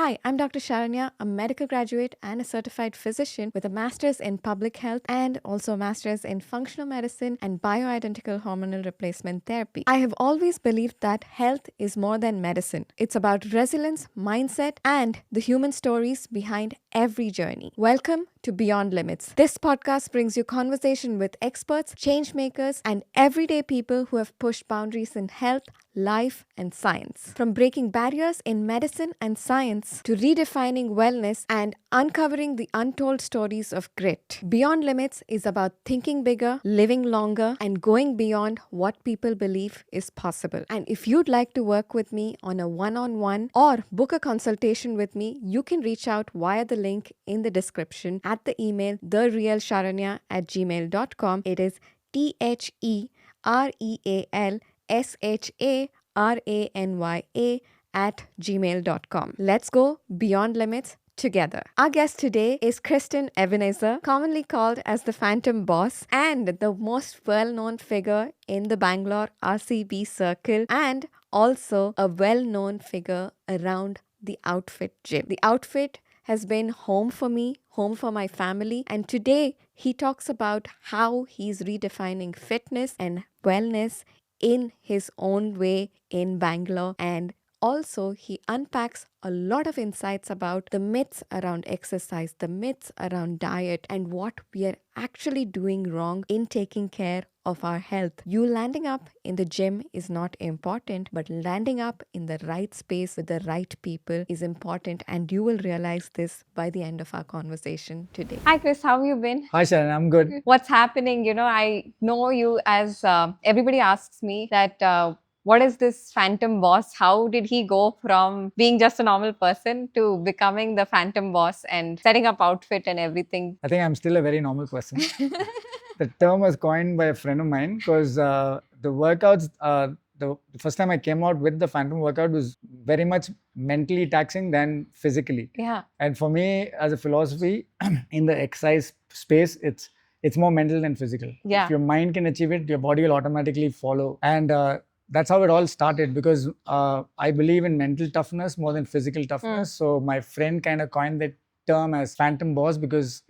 Hi, I'm Dr. Sharanya, a medical graduate and a certified physician with a master's in public health and also a master's in functional medicine and bioidentical hormonal replacement therapy. I have always believed that health is more than medicine. It's about resilience, mindset, and the human stories behind every journey. Welcome to Beyond Limits. This podcast brings you conversation with experts, change makers, and everyday people who have pushed boundaries in health, life, and science. From breaking barriers in medicine and science to redefining wellness and uncovering the untold stories of grit. Beyond Limits is about thinking bigger, living longer, and going beyond what people believe is possible. And if you'd like to work with me on a one-on-one or book a consultation with me, you can reach out via the link in the description at the email therealsharanya@gmail.com. It is TheRealSharanya@gmail.com. Let's go beyond limits together. Our guest today is Kristen Evaniza, commonly called as the Phantom Boss and the most well-known figure in the Bangalore RCB circle and also a well-known figure around the Outfit gym. The Outfit has been home for me, home for my family, and today he talks about how he's redefining fitness and wellness in his own way in Bangalore, and also he unpacks a lot of insights about the myths around exercise, the myths around diet, and what we are actually doing wrong in taking care of our health. You landing up in the gym is not important, but landing up in the right space with the right people is important, and you will realize this by the end of our conversation today. Hi Chris, how have you been? Hi Sharon, I'm good. What's happening? I know you as everybody asks me that what is this Phantom Boss? How did he go from being just a normal person to becoming the Phantom Boss and setting up Outfit and everything? I think I'm still a very normal person. The term was coined by a friend of mine because the workouts, the first time I came out with the Phantom workout was very much mentally taxing than physically. Yeah. And for me, as a philosophy, in the exercise space, it's more mental than physical. Yeah. If your mind can achieve it, your body will automatically follow. And that's how it all started because I believe in mental toughness more than physical toughness. So my friend kind of coined that term as Phantom Boss because,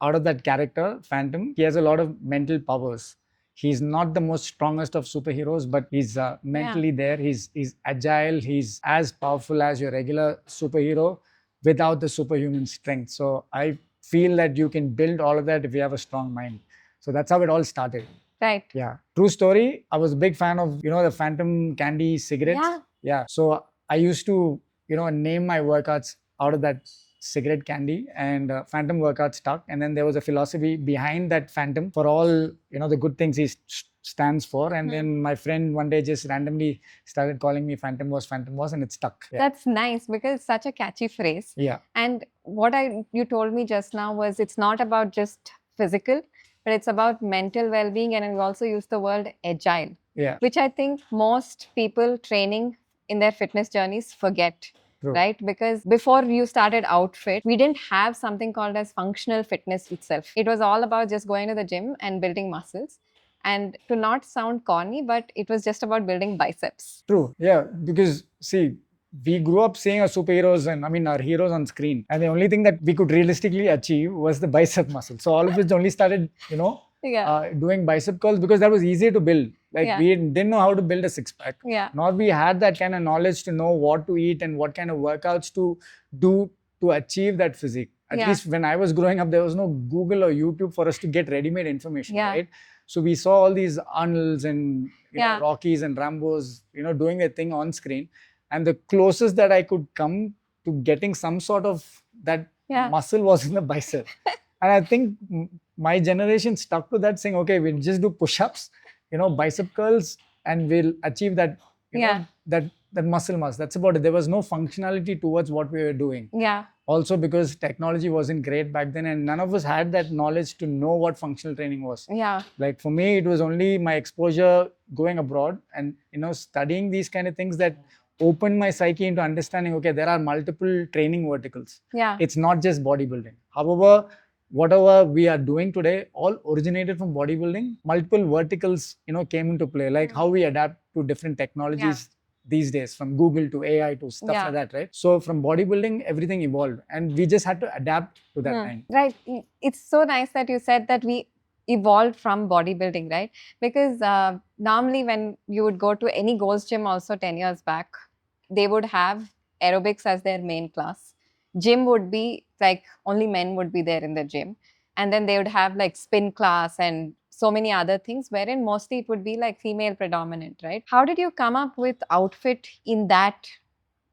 out of that character, Phantom, he has a lot of mental powers. He's not the most strongest of superheroes, but he's mentally there. He's agile. He's as powerful as your regular superhero without the superhuman strength. So I feel that you can build all of that if you have a strong mind. So that's how it all started. Right. Yeah. True story. I was a big fan of, the Phantom candy cigarettes. Yeah. Yeah. So I used to, name my workouts out of that cigarette candy, and Phantom workout stuck. And then there was a philosophy behind that Phantom for all, the good things he stands for. And then my friend one day just randomly started calling me Phantom Boss, and it stuck. Yeah. That's nice because it's such a catchy phrase. Yeah. And what you told me just now was it's not about just physical, but it's about mental well-being, and we also use the word agile, which I think most people training in their fitness journeys forget. True. Right? Because before you started Outfit, we didn't have something called as functional fitness itself. It was all about just going to the gym and building muscles. And to not sound corny, but it was just about building biceps. True. Yeah. Because see, we grew up seeing our superheroes and our heroes on screen. And the only thing that we could realistically achieve was the bicep muscle. So all of us only started, doing bicep curls because that was easier to build. We didn't know how to build a six-pack. Yeah. Nor we had that kind of knowledge to know what to eat and what kind of workouts to do to achieve that physique. At least when I was growing up, there was no Google or YouTube for us to get ready-made information, right? So we saw all these Arnolds and Rockies and Rambos, doing their thing on screen. And the closest that I could come to getting some sort of that muscle was in the bicep. And I think my generation stuck to that, saying, okay, we'll just do push-ups, bicep curls, and we'll achieve that, that muscle mass. That's about it. There was no functionality towards what we were doing. Yeah. Also because technology wasn't great back then, and none of us had that knowledge to know what functional training was. Yeah. Like for me, it was only my exposure going abroad and, studying these kind of things that opened my psyche into understanding, okay, there are multiple training verticals. Yeah. It's not just bodybuilding. However, whatever we are doing today, all originated from bodybuilding. Multiple verticals, came into play, like how we adapt to different technologies these days, from Google to AI to stuff like that, right? So from bodybuilding, everything evolved, and we just had to adapt to that time. Right. It's so nice that you said that we evolved from bodybuilding, right? Because normally when you would go to any Gold's Gym also 10 years back, they would have aerobics as their main class. Gym would be like only men would be there in the gym. And then they would have like spin class and so many other things, wherein mostly it would be like female predominant, right? How did you come up with outfit in that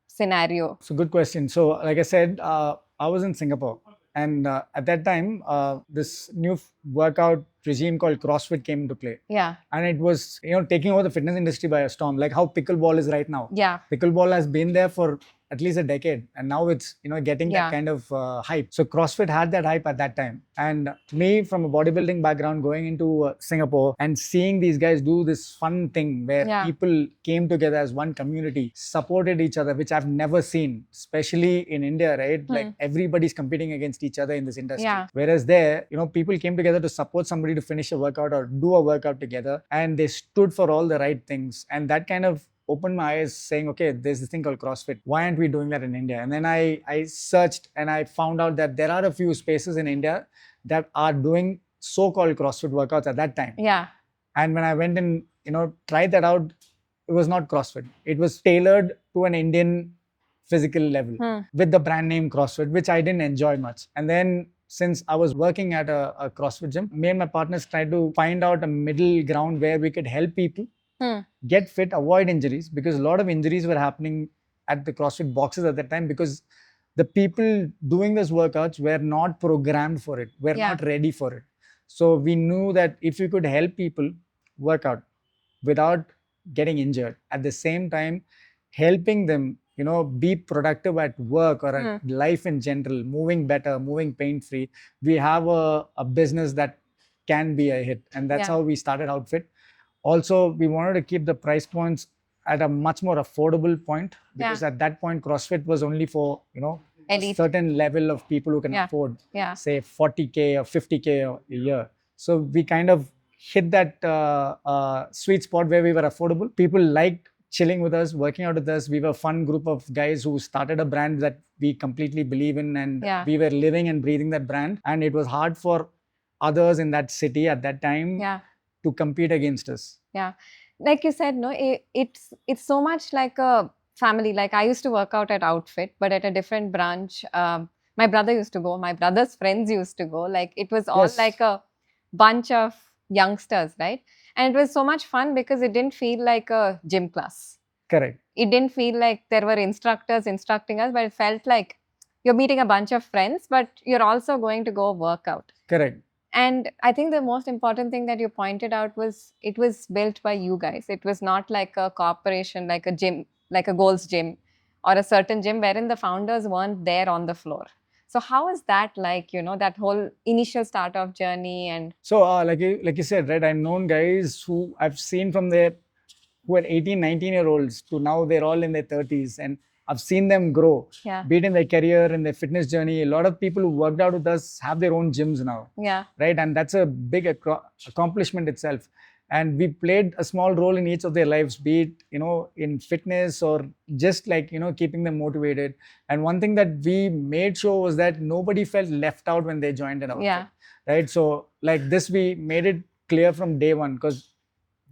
scenario? So good question. So like I said, I was in Singapore, and at that time, this new workout regime called CrossFit came into play. Yeah. And it was, taking over the fitness industry by a storm, like how pickleball is right now. Yeah. Pickleball has been there for at least a decade, and now it's getting that kind of hype. So CrossFit had that hype at that time, and me from a bodybuilding background going into Singapore and seeing these guys do this fun thing where people came together as one community, supported each other, which I've never seen, especially in India, right? Like everybody's competing against each other in this industry. Whereas there, people came together to support somebody to finish a workout or do a workout together, and they stood for all the right things, and that kind of opened my eyes, saying, okay, there's this thing called CrossFit. Why aren't we doing that in India? And then I searched, and I found out that there are a few spaces in India that are doing so-called CrossFit workouts at that time. Yeah. And when I went and tried that out, it was not CrossFit. It was tailored to an Indian physical level with the brand name CrossFit, which I didn't enjoy much. And then since I was working at a CrossFit gym, me and my partners tried to find out a middle ground where we could help people get fit, avoid injuries, because a lot of injuries were happening at the CrossFit boxes at that time, because the people doing those workouts were not programmed for it, were not ready for it. So we knew that if we could help people work out without getting injured, at the same time helping them be productive at work or at life in general, moving better, moving pain-free, we have a business that can be a hit. And that's how we started Outfit. Also, we wanted to keep the price points at a much more affordable point, because at that point CrossFit was only for a certain level of people who can afford say 40K or 50K a year. So we kind of hit that sweet spot where we were affordable. People liked chilling with us, working out with us. We were a fun group of guys who started a brand that we completely believe in, and we were living and breathing that brand. And it was hard for others in that city at that time to compete against us. Yeah. Like you said, no, it's so much like a family. Like I used to work out at Outfit, but at a different branch. My brother used to go, my brother's friends used to go. Like it was all like a bunch of youngsters, right? And it was so much fun because it didn't feel like a gym class. Correct. It didn't feel like there were instructors instructing us, but it felt like you're meeting a bunch of friends, but you're also going to go work out. Correct. And I think the most important thing that you pointed out was it was built by you guys. It was not like a corporation, like a gym, like a Gold's Gym or a certain gym wherein the founders weren't there on the floor. So how is that like, that whole initial start of journey? And so like you said, right, I've known guys who I've seen from who are 18, 19-year-olds to now they're all in their 30s, and I've seen them grow, be it in their career, in their fitness journey. A lot of people who worked out with us have their own gyms now, right? And that's a big accomplishment itself. And we played a small role in each of their lives, be it, in fitness or just like, keeping them motivated. And one thing that we made sure was that nobody felt left out when they joined an outfit, right? So like this, we made it clear from day one, because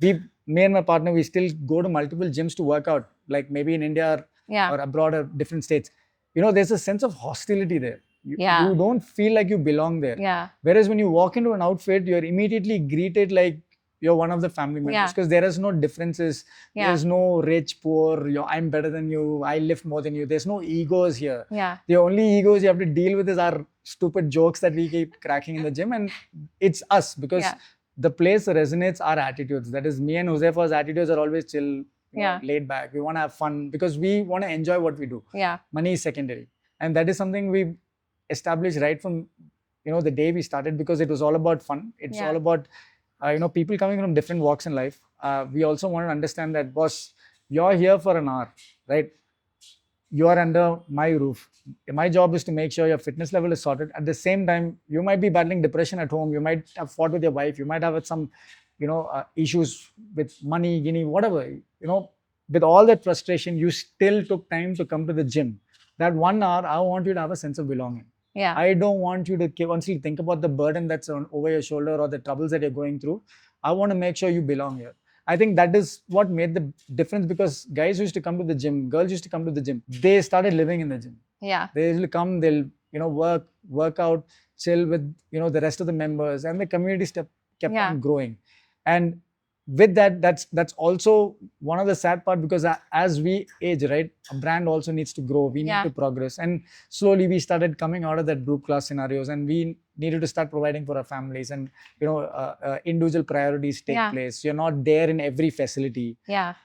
me and my partner, we still go to multiple gyms to work out, like maybe in India or abroad or different states. There's a sense of hostility there. You don't feel like you belong there. Whereas when you walk into an outfit, you're immediately greeted like you're one of the family members, because there is no differences. There's no rich, poor, I'm better than you, I lift more than you. There's no egos here. The only egos you have to deal with is our stupid jokes that we keep cracking in the gym, and it's us, because the place resonates our attitudes. That is, me and Josefa's attitudes are always chill, laid back. We want to have fun because we want to enjoy what we do. Money is secondary. And that is something we established right from, the day we started, because it was all about fun. It's all about, people coming from different walks in life. We also want to understand that, boss, you're here for an hour, right? You're under my roof. My job is to make sure your fitness level is sorted. At the same time, you might be battling depression at home. You might have fought with your wife. You might have some, issues with money, whatever. with all that frustration, you still took time to come to the gym. That 1 hour, I want you to have a sense of belonging. Yeah. I don't want you to constantly think about the burden that's over your shoulder or the troubles that you're going through. I want to make sure you belong here. I think that is what made the difference, because guys used to come to the gym, girls used to come to the gym. They started living in the gym. Yeah. They usually come, they'll, work out, chill with, the rest of the members, and the community kept on growing. And with that, that's also one of the sad part, because as we age, right, a brand also needs to grow. We need to progress, and slowly we started coming out of that group class scenarios, and we needed to start providing for our families, and individual priorities take place. You're not there in every facility.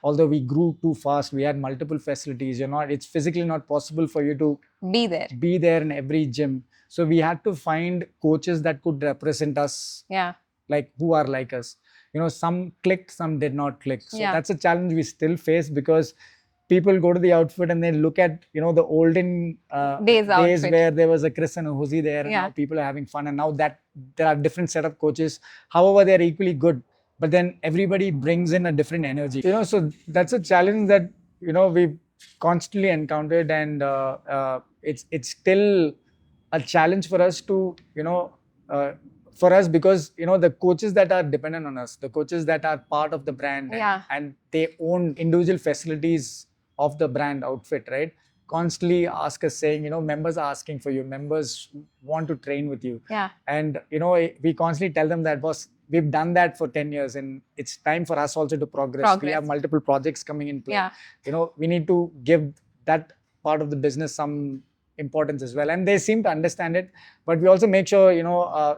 Although we grew too fast, we had multiple facilities. It's physically not possible for you to be there in every gym. So we had to find coaches that could represent us, like who are like us. Some clicked, some did not click. So that's a challenge we still face, because people go to the outfit and they look at, the olden days where there was a Chris and a Huzi there, and now people are having fun. And now that there are different set of coaches. However, they're equally good, but then everybody brings in a different energy. So that's a challenge that, we've constantly encountered, and it's still a challenge for us to, because the coaches that are dependent on us, the coaches that are part of the brand, and they own individual facilities of the brand outfit, right, constantly ask us, saying, members are asking for you, members want to train with you. And we constantly tell them that, boss, we've done that for 10 years, and it's time for us also to progress. We have multiple projects coming in play. We need to give that part of the business some importance as well, and they seem to understand it. But we also make sure,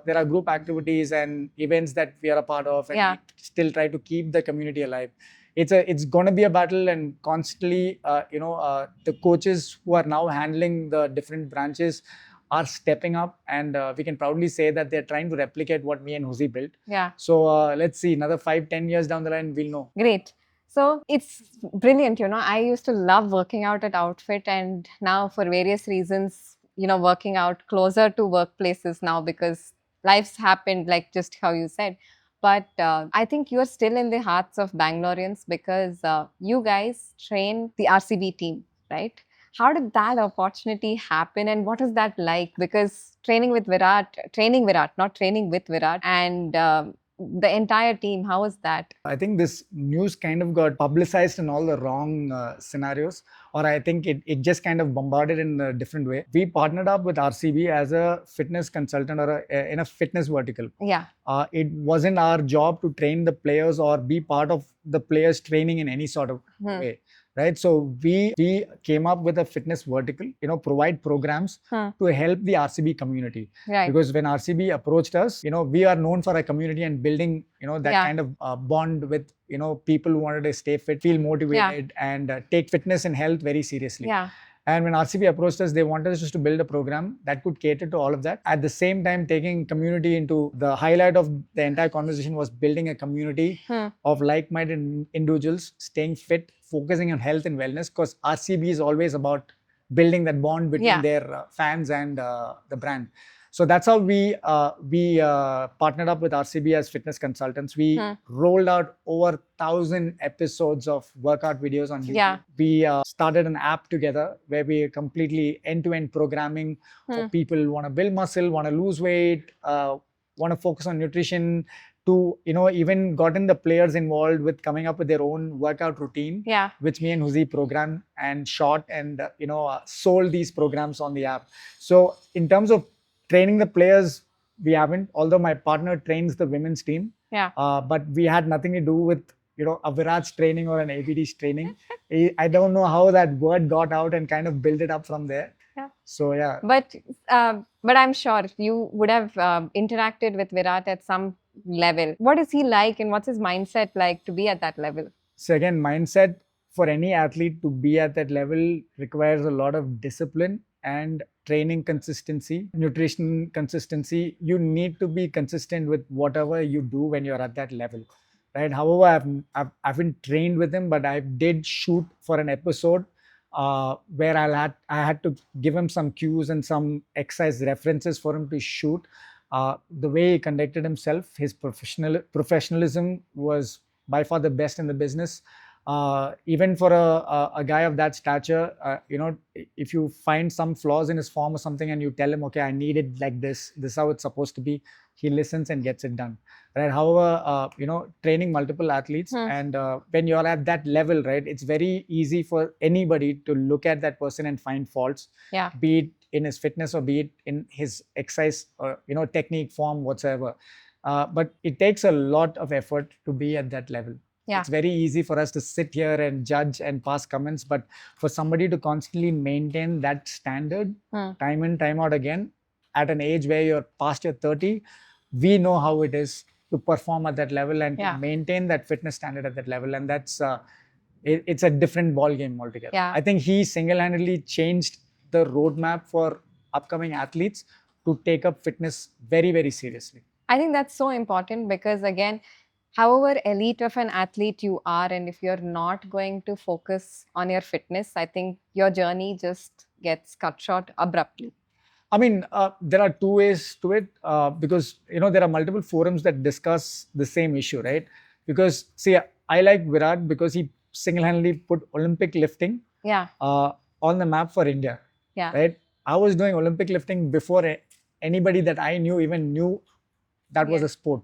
there are group activities and events that we are a part of, and we still try to keep the community alive. It's going to be a battle, and constantly, the coaches who are now handling the different branches are stepping up, and we can proudly say that they're trying to replicate what me and Huzi built. So let's see, another 5-10 years down the line, we'll know. Great. So it's brilliant, I used to love working out at Outfit, and now for various reasons, working out closer to workplaces now, because life's happened, like just how you said. But I think you're still in the hearts of Bangaloreans, because you guys train the RCB team, right? How did that opportunity happen, and what is that like? Because training with Virat, not training with Virat, and the entire team, how was that? I think this news kind of got publicized in all the wrong scenarios, or I think it just kind of bombarded in a different way. We partnered up with RCB as a fitness consultant, or in a fitness vertical. It wasn't our job to train the players or be part of the players' training in any sort of way. Right, so we came up with a fitness vertical, provide programs to help the RCB community. Because when RCB approached us, we are known for a community and building, that kind of bond with, people who wanted to stay fit, feel motivated, and take fitness and health very seriously. And when RCB approached us, they wanted us just to build a program that could cater to all of that. At the same time, taking community into the highlight of the entire conversation was building a community of like-minded individuals, staying fit, focusing on health and wellness, because RCB is always about building that bond between their fans and the brand. So that's how we partnered up with RCB as fitness consultants. We rolled out over 1,000 episodes of workout videos on YouTube. We started an app together where we are completely end-to-end programming for people who want to build muscle, want to lose weight, want to focus on nutrition, to even gotten the players involved with coming up with their own workout routine, which me and Huzi programmed and shot and sold these programs on the app. So in terms of training the players, we haven't, although my partner trains the women's team. But we had nothing to do with a Virat's training or an ABD's training. I don't know how that word got out and kind of built it up from there. So but I'm sure you would have interacted with Virat at some level. What is he like, and what's his mindset like to be at that level? So again, mindset for any athlete to be at that level requires a lot of discipline and training consistency, nutrition consistency. You need to be consistent with whatever you do when you're at that level, right? However, I haven't trained with him, but I did shoot for an episode where I had to give him some cues and some exercise references for him to shoot. The way he conducted himself, his professionalism was by far the best in the business. Even for a guy of that stature, if you find some flaws in his form or something and you tell him, okay, I need it like this is how it's supposed to be, he listens and gets it done, right? However, training multiple athletes, and when you're at that level, right, it's very easy for anybody to look at that person and find faults, be it in his fitness or be it in his exercise or technique, form, whatsoever. But it takes a lot of effort to be at that level. It's very easy for us to sit here and judge and pass comments, but for somebody to constantly maintain that standard time in, time out again, at an age where you're past your 30, we know how it is to perform at that level and to maintain that fitness standard at that level. And that's it's a different ball game altogether. I think he single-handedly changed the roadmap for upcoming athletes to take up fitness very, very seriously. I think that's so important because, again, however elite of an athlete you are, and if you're not going to focus on your fitness, I think your journey just gets cut short abruptly. I mean, there are two ways to it because, there are multiple forums that discuss the same issue, right? Because, see, I like Virat because he single-handedly put Olympic lifting on the map for India, right? I was doing Olympic lifting before anybody that I knew even knew that was a sport.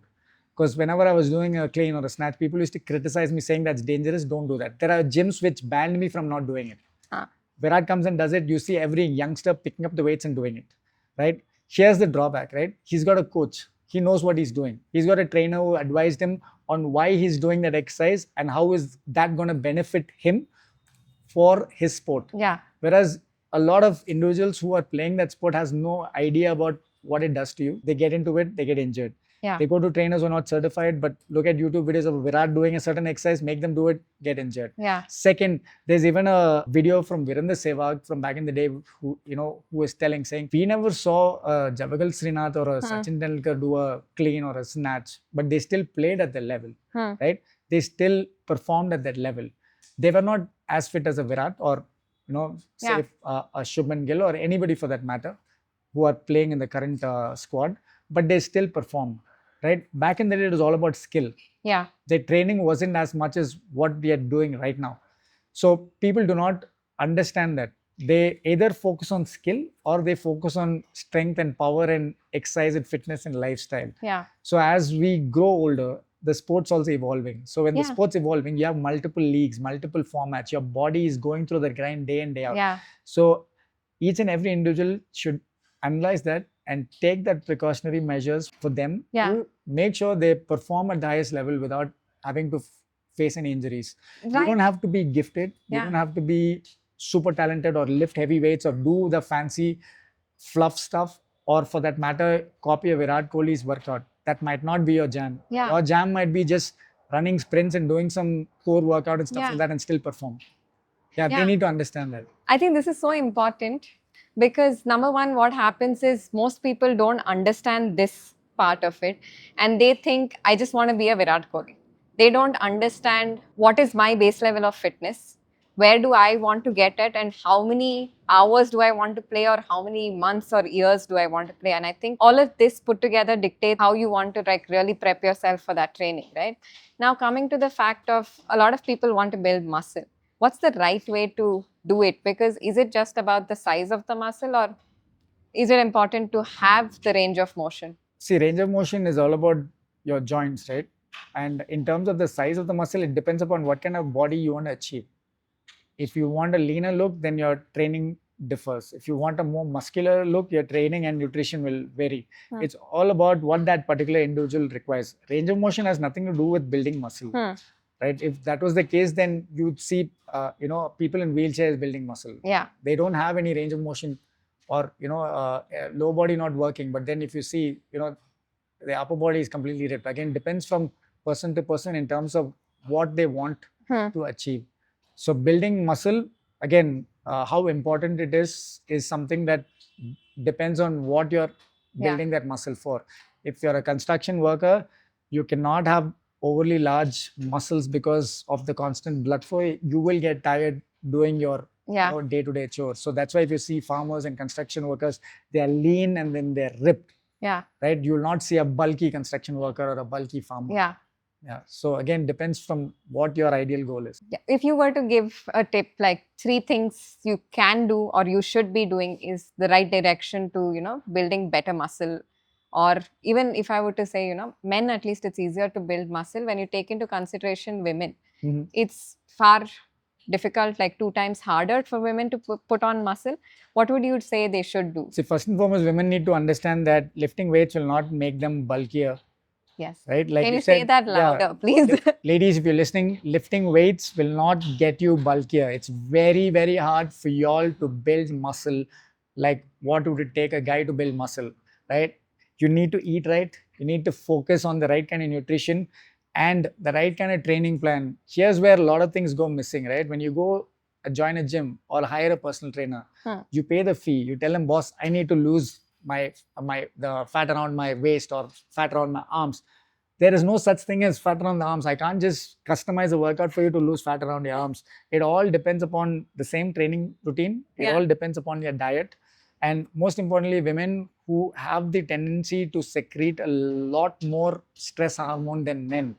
Because whenever I was doing a clean or a snatch, people used to criticize me saying that's dangerous, don't do that. There are gyms which banned me from not doing it. Virat comes and does it, you see every youngster picking up the weights and doing it, right? Here's the drawback, right? He's got a coach. He knows what he's doing. He's got a trainer who advised him on why he's doing that exercise and how is that going to benefit him for his sport. Whereas a lot of individuals who are playing that sport has no idea about what it does to you. They get into it, they get injured. They go to trainers who are not certified, but look at YouTube videos of Virat doing a certain exercise, make them do it, get injured. Second, there's even a video from Virendra Sehwag from back in the day who is saying, we never saw Javagal Srinath or a Sachin Tendulkar do a clean or a snatch, but they still played at the level, right? They still performed at that level. They were not as fit as a Virat or, say a Shubman Gill or anybody for that matter who are playing in the current squad, but they still perform. Right? Back in the day, it was all about skill. The training wasn't as much as what we are doing right now. So people do not understand that. They either focus on skill or they focus on strength and power and exercise and fitness and lifestyle. So as we grow older, the sport's also evolving. So when the sport's evolving, you have multiple leagues, multiple formats. Your body is going through the grind day in, day out. So each and every individual should analyze that and take that precautionary measures for them to make sure they perform at the highest level without having to face any injuries. You don't have to be gifted. You don't have to be super talented or lift heavy weights or do the fancy fluff stuff, or for that matter, copy a Virat Kohli's workout. That might not be your jam. Your jam might be just running sprints and doing some core workout and stuff like that and still perform. They need to understand that. I think this is so important. Because number one, what happens is most people don't understand this part of it and they think, I just want to be a Virat Kohli. They don't understand what is my base level of fitness, where do I want to get at, and how many hours do I want to play, or how many months or years do I want to play. And I think all of this put together dictates how you want to really prep yourself for that training, right? Now coming to the fact of a lot of people want to build muscle. What's the right way to do it? Because is it just about the size of the muscle, or is it important to have the range of motion? See, range of motion is all about your joints, right? And in terms of the size of the muscle, it depends upon what kind of body you want to achieve. If you want a leaner look, then your training differs. If you want a more muscular look, your training and nutrition will vary. It's all about what that particular individual requires. Range of motion has nothing to do with building muscle. Right? If that was the case, then you'd see, people in wheelchairs building muscle. They don't have any range of motion, or low body not working. But then if you see, the upper body is completely ripped. Again, depends from person to person in terms of what they want to achieve. So building muscle, again, how important it is something that depends on what you're building that muscle for. If you're a construction worker, you cannot have overly large muscles because of the constant blood flow. You will get tired doing your day-to-day chores. So that's why if you see farmers and construction workers, they are lean and then they're ripped. Right? You will not see a bulky construction worker or a bulky farmer. Yeah. So again, depends from what your ideal goal is. If you were to give a tip, like 3 things you can do or you should be doing is the right direction to, building better muscle. Or even if I were to say, men, at least it's easier to build muscle when you take into consideration women. It's far difficult, like 2 times harder for women to put on muscle. What would you say they should do? See, first and foremost, women need to understand that lifting weights will not make them bulkier. Yes. Right? Like Can you said, say that louder, please? Ladies, if you're listening, lifting weights will not get you bulkier. It's very, very hard for y'all to build muscle. Like, what would it take a guy to build muscle, right? You need to eat right. You need to focus on the right kind of nutrition and the right kind of training plan. Here's where a lot of things go missing, right? When you go join a gym or hire a personal trainer, you pay the fee. You tell him, boss, I need to lose the fat around my waist or fat around my arms. There is no such thing as fat around the arms. I can't just customize a workout for you to lose fat around your arms. It all depends upon the same training routine. It all depends upon your diet. And most importantly, women who have the tendency to secrete a lot more stress hormone than men,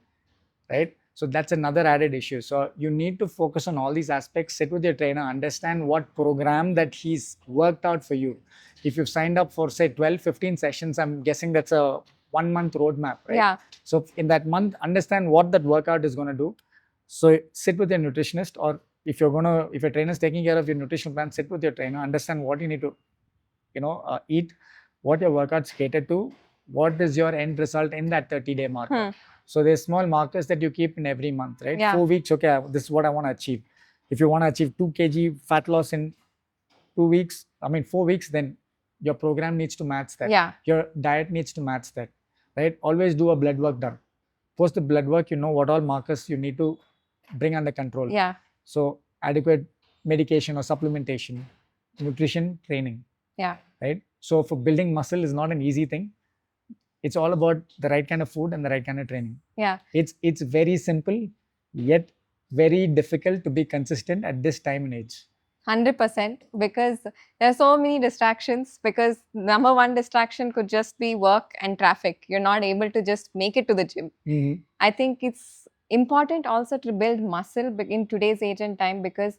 right? So that's another added issue. So you need to focus on all these aspects, sit with your trainer, understand what program that he's worked out for you. If you've signed up for, say, 12, 15 sessions, I'm guessing that's a 1-month roadmap, right? Yeah. So in that month, understand what that workout is going to do. So sit with your nutritionist, or if your trainer is taking care of your nutritional plan, sit with your trainer, understand what you need to, eat, what your workouts cater to, what is your end result in that 30-day marker. So there's small markers that you keep in every month, right? 4 weeks, okay, this is what I want to achieve. If you want to achieve 2 kg fat loss in 4 weeks, then your program needs to match that. Yeah. Your diet needs to match that, right? Always do a blood work done. Post the blood work, you know what all markers you need to bring under control. Yeah. So adequate medication or supplementation, nutrition, training. Yeah. Right? So for building muscle is not an easy thing. It's all about the right kind of food and the right kind of training. Yeah. It's very simple, yet very difficult to be consistent at this time and age. 100%, because there are so many distractions, because number one distraction could just be work and traffic. You're not able to just make it to the gym. I think it's important also to build muscle in today's age and time because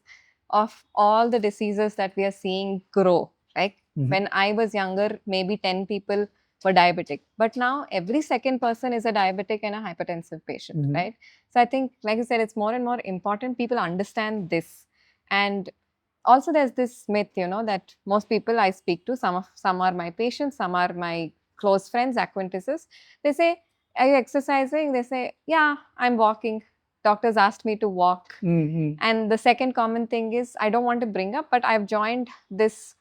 of all the diseases that we are seeing grow. Like when I was younger, maybe 10 people were diabetic, but now every second person is a diabetic and a hypertensive patient, right? So I think, like you said, it's more and more important people understand this. And also there's this myth, that most people I speak to, some are my patients, some are my close friends, acquaintances. They say, are you exercising? They say, yeah, I'm walking. Doctors asked me to walk. And the second common thing is, I don't want to bring up, but I've joined this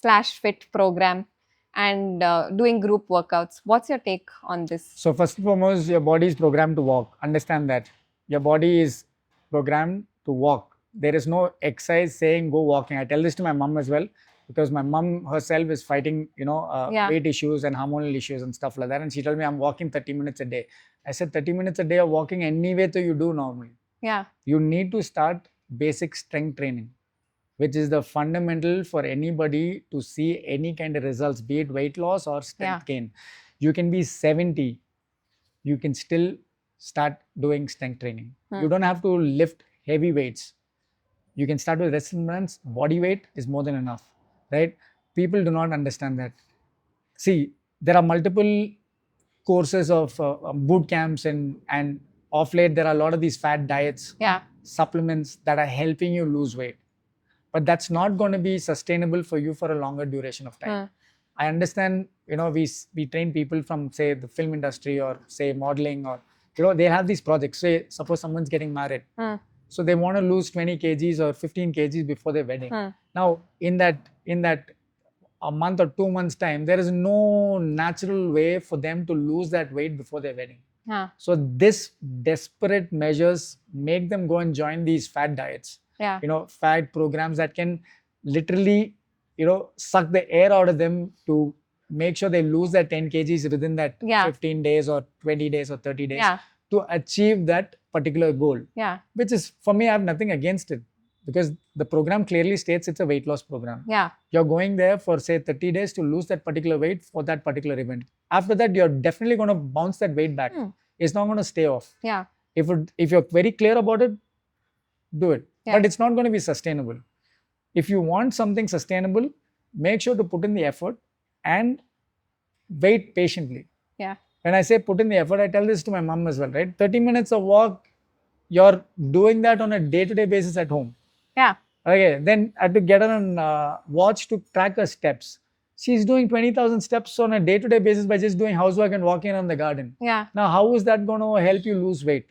/fit program and doing group workouts. What's your take on this? So first and foremost, your body is programmed to walk. Understand that. Your body is programmed to walk. There is no exercise saying go walking. I tell this to my mom as well, because my mom herself is fighting, weight issues and hormonal issues and stuff like that. And she told me I'm walking 30 minutes a day. I said 30 minutes a day of walking anyway that you do normally. Yeah. You need to start basic strength training, which is the fundamental for anybody to see any kind of results, be it weight loss or strength gain. You can be 70, you can still start doing strength training. You don't have to lift heavy weights. You can start with resistance. Body weight is more than enough, right? People do not understand that. See, there are multiple courses of boot camps and off late there are a lot of these fad diets, supplements that are helping you lose weight. But that's not going to be sustainable for you for a longer duration of time. I understand, we train people from, say, the film industry or, say, modeling, or, they have these projects. Say, suppose someone's getting married. So they want to lose 20 kgs or 15 kgs before their wedding. Now, in that a month or 2 months time, there is no natural way for them to lose that weight before their wedding. So this desperate measures make them go and join these fad diets. Fad programs that can literally, suck the air out of them to make sure they lose that 10 kgs within that 15 days or 20 days or 30 days to achieve that particular goal. Which is, for me, I have nothing against it, because the program clearly states it's a weight loss program. You're going there for, say, 30 days to lose that particular weight for that particular event. After that, you're definitely going to bounce that weight back. it's not going to stay off. Yeah. If you're very clear about it, do it. Yeah. But it's not going to be sustainable. If you want something sustainable, make sure to put in the effort and wait patiently. Yeah. When I say put in the effort, I tell this to my mom as well, right? 30 minutes of walk, you're doing that on a day-to-day basis at home. Yeah. Okay, then I had to get on a watch to track her steps. She's doing 20,000 steps on a day-to-day basis by just doing housework and walking around the garden. Yeah. Now, how is that going to help you lose weight?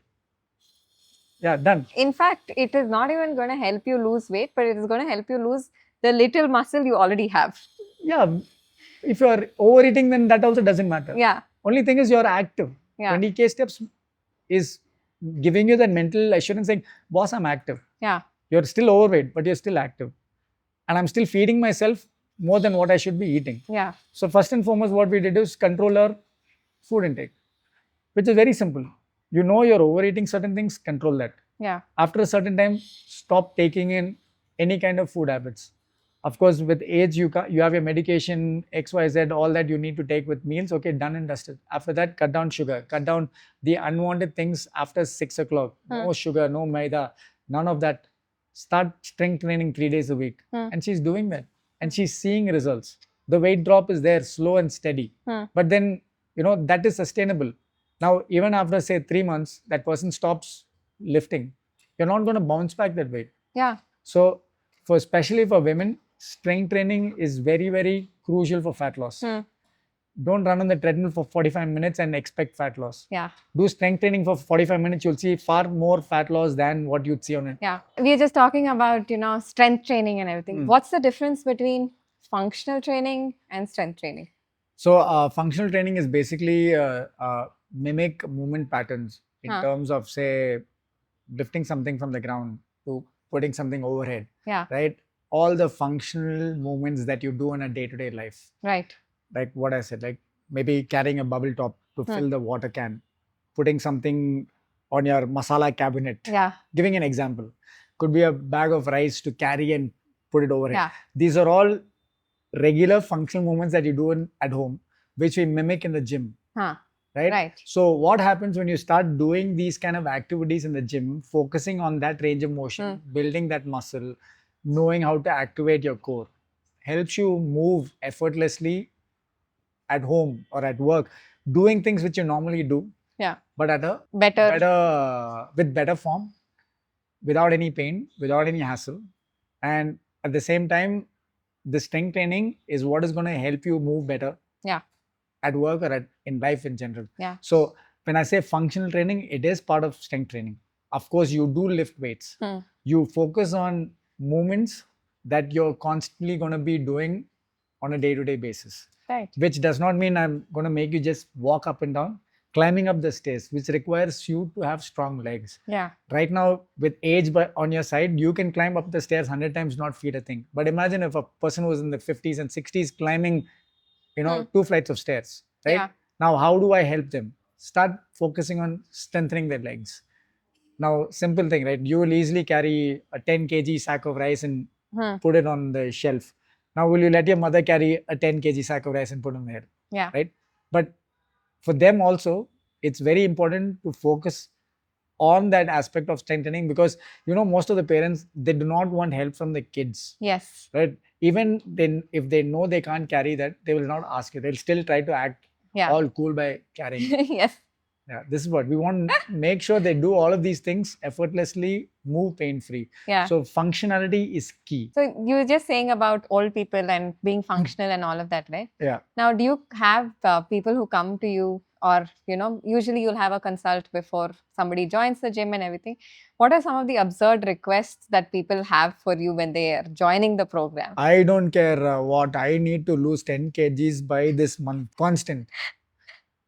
Yeah, done. In fact, it is not even going to help you lose weight, but it is going to help you lose the little muscle you already have. Yeah, if you're overeating, then that also doesn't matter. Yeah. Only thing is you're active. Yeah. 20K steps is giving you that mental assurance saying, boss, I'm active. Yeah. You're still overweight, but you're still active. And I'm still feeding myself more than what I should be eating. Yeah. So first and foremost, what we did is control our food intake, which is very simple. You know you're overeating certain things, control that. Yeah. After a certain time, stop taking in any kind of food habits. Of course, with age, you have your medication, X, Y, Z, all that you need to take with meals. Okay, done and dusted. After that, cut down sugar, cut down the unwanted things after 6 o'clock. No sugar, no maida, none of that. Start strength training 3 days a week. And she's doing that. And she's seeing results. The weight drop is there, slow and steady. But then, that is sustainable. Now, even after, say, 3 months, that person stops lifting. You're not going to bounce back that weight. Yeah. So, especially for women, strength training is very, very crucial for fat loss. Don't run on the treadmill for 45 minutes and expect fat loss. Yeah. Do strength training for 45 minutes. You'll see far more fat loss than what you'd see on it. Yeah. We are just talking about, strength training and everything. What's the difference between functional training and strength training? So, functional training is basically mimic movement patterns in terms of, say, lifting something from the ground to putting something overhead. Yeah. Right? All the functional movements that you do in a day-to-day life. Right. Like what I said, like maybe carrying a bubble top to fill the water can, putting something on your masala cabinet. Yeah. Giving an example. Could be a bag of rice to carry and put it overhead. Yeah. These are all regular functional movements that you do at home, which we mimic in the gym. Right? So what happens when you start doing these kind of activities in the gym, focusing on that range of motion, building that muscle, knowing how to activate your core, helps you move effortlessly at home or at work, doing things which you normally do, but at a with better form, without any pain, without any hassle. And at the same time, the strength training is what is going to help you move better. At work or in life in general. So when I say functional training, it is part of strength training. Of course, you do lift weights. You focus on movements that you're constantly going to be doing on a day-to-day basis. Right. Which does not mean I'm going to make you just walk up and down, climbing up the stairs, which requires you to have strong legs. Yeah. Right now, with age on your side, you can climb up the stairs 100 times, not feel a thing. But imagine if a person who was in the 50s and 60s climbing 2 flights of stairs, right? Yeah. Now, how do I help them? Start focusing on strengthening their legs. Now, simple thing, right? You will easily carry a 10 kg sack of rice and put it on the shelf. Now, will you let your mother carry a 10 kg sack of rice and put it on the head? Yeah. Right? But for them also, it's very important to focus on that aspect of strengthening because, most of the parents, they do not want help from the kids. Yes. Right? Even then, if they know they can't carry that, they will not ask you. They'll still try to act all cool by carrying it. Yes. Yeah, this is what we want to make sure they do all of these things effortlessly, move pain-free. Yeah. So functionality is key. So you were just saying about old people and being functional and all of that, right? Yeah. Now, do you have people who come to you or, usually you'll have a consult before somebody joins the gym and everything. What are some of the absurd requests that people have for you when they are joining the program? I don't care what. I need to lose 10 kgs by this month. Constant.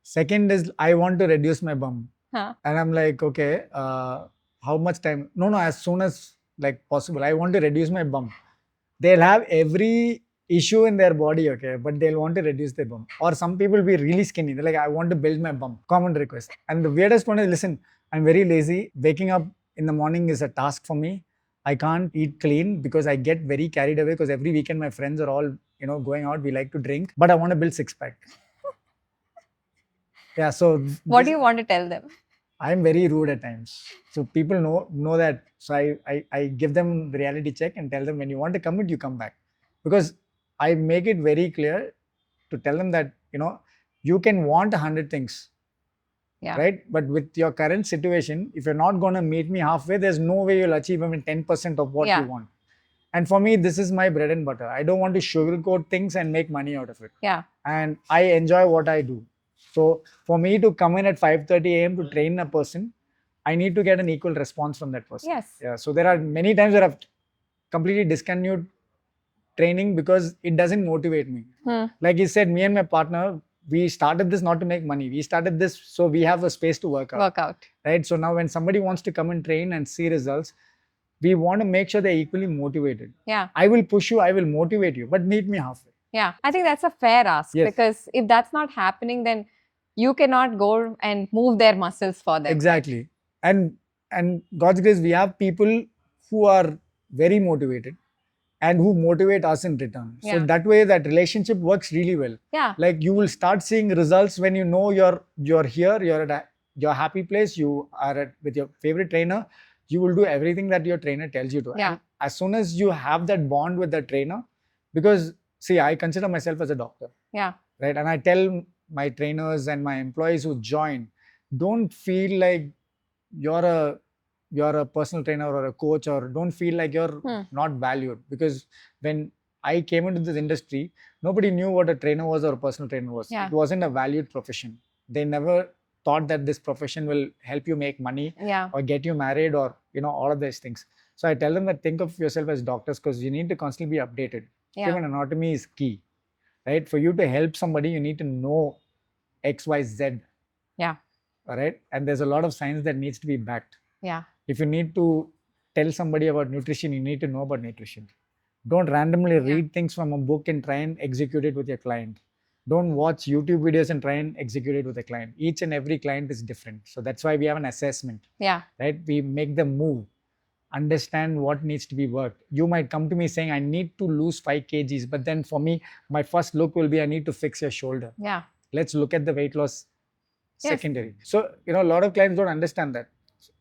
Second is, I want to reduce my bum. And I'm like, okay, how much time? No, as soon as possible. I want to reduce my bum. They'll have every issue in their body, okay, but they'll want to reduce their bum. Or some people will be really skinny. They're like, I want to build my bum. Common request. And the weirdest one is, listen, I'm very lazy. Waking up in the morning is a task for me. I can't eat clean because I get very carried away because every weekend my friends are all, going out. We like to drink, but I want to build 6-pack. Yeah. So What do you want to tell them? I'm very rude at times. So people know that. So I give them the reality check and tell them, when you want to commit, you come back. Because I make it very clear to tell them that, you can want 100 things, Yeah. right? But with your current situation, if you're not going to meet me halfway, there's no way you'll achieve even 10% of what you want. And for me, this is my bread and butter. I don't want to sugarcoat things and make money out of it. Yeah. And I enjoy what I do. So for me to come in at 5:30 a.m. to train a person, I need to get an equal response from that person. Yes. Yeah. So there are many times where I've completely discontinued training because it doesn't motivate me. Like you said, me and my partner, we started this not to make money. We started this so we have a space to work out. Right. So now when somebody wants to come and train and see results, we want to make sure they're equally motivated. Yeah. I will push you, I will motivate you, but meet me halfway. Yeah. I think that's a fair ask. Yes. Because if that's not happening, then you cannot go and move their muscles for them. Exactly. Right? And God's grace, we have people who are very motivated and who motivate us in return. Yeah. So that way, that relationship works really well. Yeah. Like you will start seeing results when you know you're here, you're at your happy place, you are with your favorite trainer. You will do everything that your trainer tells you to. Yeah. And as soon as you have that bond with the trainer, because see, I consider myself as a doctor. Yeah. Right. And I tell my trainers and my employees who join, don't feel like you're a personal trainer or a coach, or don't feel like you're not valued. Because when I came into this industry, nobody knew what a trainer was or a personal trainer was. Yeah. It wasn't a valued profession. They never thought that this profession will help you make money or get you married or all of these things. So I tell them that think of yourself as doctors, because you need to constantly be updated. Human anatomy is key, right? For you to help somebody, you need to know XYZ. Yeah. All right. And there's a lot of science that needs to be backed. Yeah. If you need to tell somebody about nutrition, you need to know about nutrition. Don't randomly read things from a book and try and execute it with your client. Don't watch YouTube videos and try and execute it with a client. Each and every client is different. So that's why we have an assessment. Yeah. Right? We make them move, understand what needs to be worked. You might come to me saying, I need to lose 5 kgs. But then for me, my first look will be, I need to fix your shoulder. Yeah. Let's look at the weight loss secondary. So, a lot of clients don't understand that.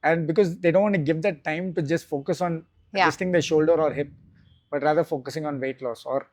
And because they don't want to give that time to just focus on adjusting the shoulder or hip, but rather focusing on weight loss or,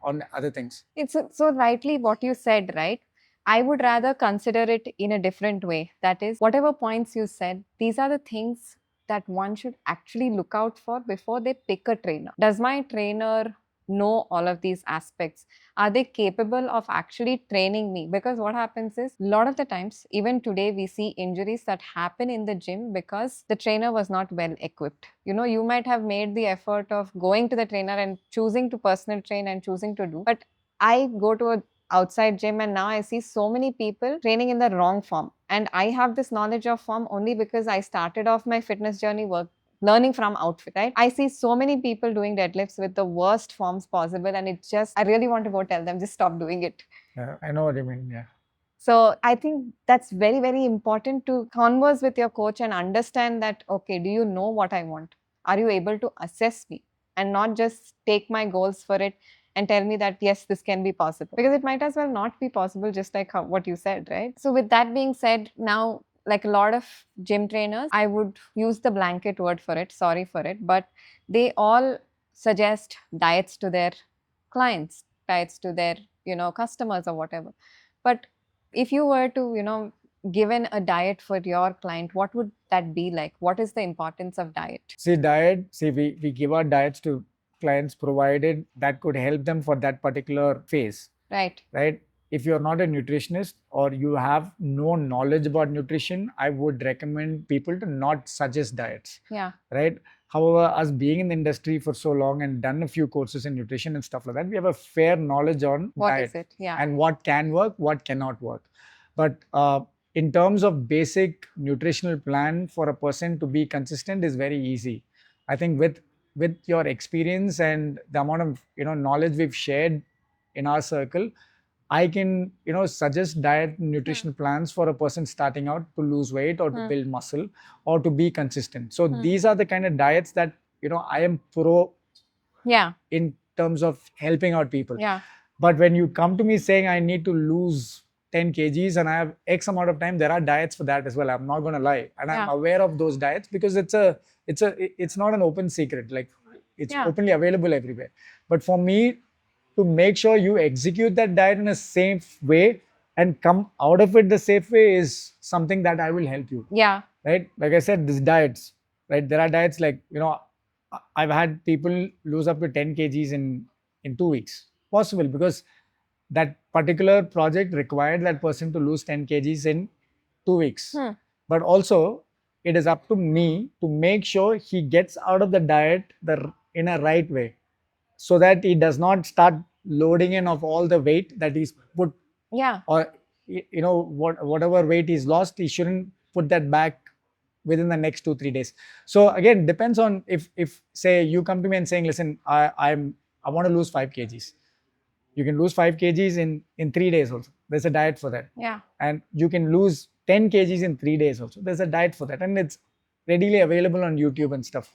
on other things. It's so rightly what you said, right? I would rather consider it in a different way. That is, whatever points you said, these are the things that one should actually look out for before they pick a trainer. Does my trainer know all of these aspects? Are they capable of actually training me? Because what happens is, a lot of the times, even today, we see injuries that happen in the gym because the trainer was not well equipped. You might have made the effort of going to the trainer and choosing to personal train and choosing to do, but I go to a outside gym and now I see so many people training in the wrong form. And I have this knowledge of form only because I started off my fitness journey learning from outfit, right? I see so many people doing deadlifts with the worst forms possible, and I really want to go tell them, just stop doing it. Yeah, I know what you mean. Yeah. So I think that's very, very important to converse with your coach and understand that, okay, do you know what I want? Are you able to assess me and not just take my goals for it and tell me that, yes, this can be possible? Because it might as well not be possible, just like what you said, right? So with that being said, now, like a lot of gym trainers, I would use the blanket word for it, sorry for it, but they all suggest diets to their clients, diets to their, customers or whatever. But if you were to, given a diet for your client, what would that be like? What is the importance of diet? We give our diets to clients provided that could help them for that particular phase. Right. Right. If you're not a nutritionist or you have no knowledge about nutrition, I would recommend people to not suggest diets. Yeah. Right. However, us being in the industry for so long and done a few courses in nutrition and stuff like that, we have a fair knowledge on what diet. Is it? Yeah. And what can work, what cannot work. But in terms of basic nutritional plan for a person to be consistent is very easy. I think with your experience and the amount of knowledge we've shared in our circle, I can suggest diet nutrition plans for a person starting out to lose weight or to build muscle or to be consistent. So these are the kind of diets that I am pro in terms of helping out people. Yeah. But when you come to me saying I need to lose 10 kgs and I have X amount of time, there are diets for that as well. I'm not going to lie. And I'm aware of those diets because it's not an open secret. Like it's openly available everywhere. But for me, to make sure you execute that diet in a safe way and come out of it the safe way is something that I will help you. Yeah. Right? Like I said, these diets, right? There are diets like, I've had people lose up to 10 kgs in 2 weeks. Possible because that particular project required that person to lose 10 kgs in 2 weeks. But also, it is up to me to make sure he gets out of the diet in a right way, so that he does not start loading in of all the weight that he's put. Or whatever weight he's lost, he shouldn't put that back within the next 2-3 days. So again, depends on if say you come to me and saying, listen, I want to lose 5 kgs. You can lose 5 kgs in 3 days also. There's a diet for that. And you can lose 10 kgs in 3 days also. There's a diet for that. And it's readily available on YouTube and stuff.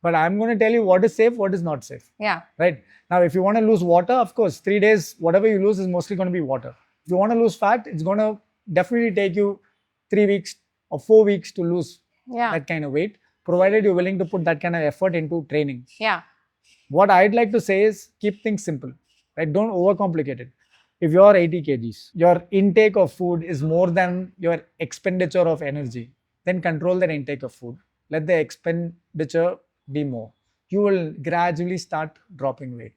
But I'm going to tell you what is safe, what is not safe. Right? Now, if you want to lose water, of course, 3 days, whatever you lose is mostly going to be water. If you want to lose fat, it's going to definitely take you 3 weeks or 4 weeks to lose that kind of weight, provided you're willing to put that kind of effort into training. What I'd like to say is keep things simple. Right? Don't overcomplicate it. If you're 80 kgs, your intake of food is more than your expenditure of energy, then control that intake of food. Let the expenditure be more. You will gradually start dropping weight.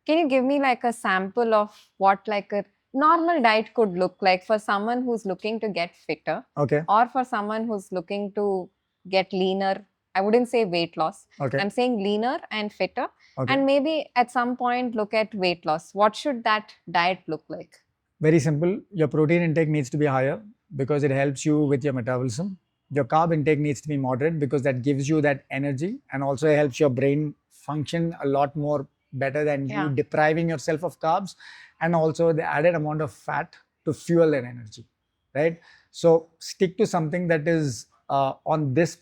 Can you give me like a sample of what like a normal diet could look like for someone who's looking to get fitter? Okay. Or for someone who's looking to get leaner? I wouldn't say weight loss. Okay. I'm saying leaner and fitter. Okay. And maybe at some point look at weight loss. What should that diet look like? Very simple. Your protein intake needs to be higher because it helps you with your metabolism. Your carb intake needs to be moderate because that gives you that energy and also helps your brain function a lot more better than you depriving yourself of carbs, and also the added amount of fat to fuel that energy. Right? So stick to something that is on this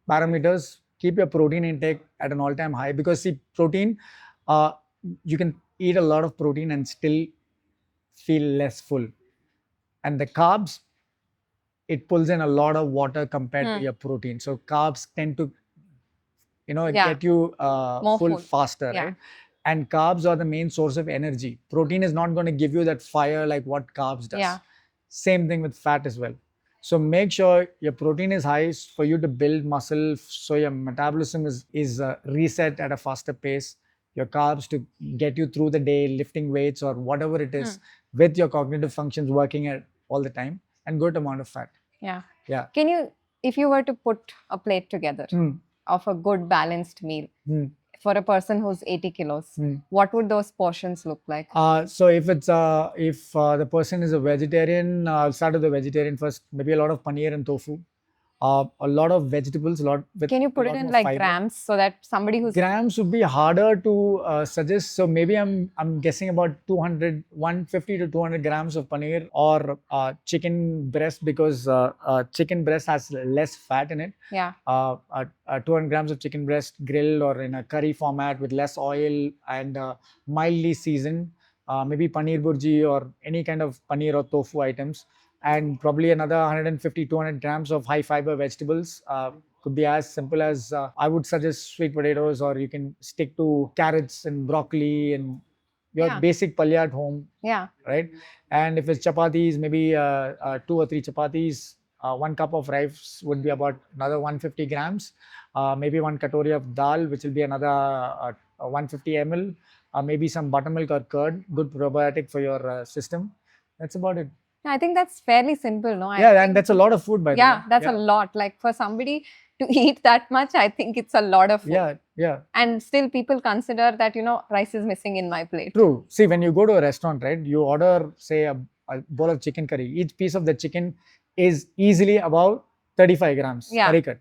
parameters. Keep your protein intake at an all-time high because see, protein, you can eat a lot of protein and still feel less full. And the carbs, it pulls in a lot of water compared to your protein. So carbs tend to, get you full faster, right? And carbs are the main source of energy. Protein is not going to give you that fire like what carbs does. Same thing with fat as well. So make sure your protein is high for you to build muscle, so your metabolism is reset at a faster pace. Your carbs to get you through the day, lifting weights or whatever it is, with your cognitive functions working at all the time, and good amount of fat. Yeah. Can you, if you were to put a plate together of a good balanced meal for a person who's 80 kilos, what would those portions look like? So if it's if the person is a vegetarian, I'll start with the vegetarian first. Maybe a lot of paneer and tofu. A lot of vegetables, Can you put it in like fiber. Grams so that somebody who's... Grams would be harder to suggest. So maybe I'm guessing about 150 to 200 grams of paneer or chicken breast, because chicken breast has less fat in it. 200 grams of chicken breast grilled or in a curry format with less oil and mildly seasoned. Maybe paneer burji or any kind of paneer or tofu items. And probably another 150-200 grams of high fiber vegetables. Could be as simple as I would suggest sweet potatoes, or you can stick to carrots and broccoli and your basic palya at home. Right? And if it's chapatis, maybe 2 or 3 chapatis. 1 cup of rice would be about another 150 grams. Maybe 1 katori of dal, which will be another 150 ml. Maybe some buttermilk or curd, good probiotic for your system. That's about it. I think that's fairly simple, no? And that's a lot of food, by the way. Yeah, that's a lot. Like for somebody to eat that much, I think it's a lot of food. Yeah. And still people consider that, rice is missing in my plate. True. See, when you go to a restaurant, right, you order, say, a bowl of chicken curry. Each piece of the chicken is easily about 35 grams curry cut.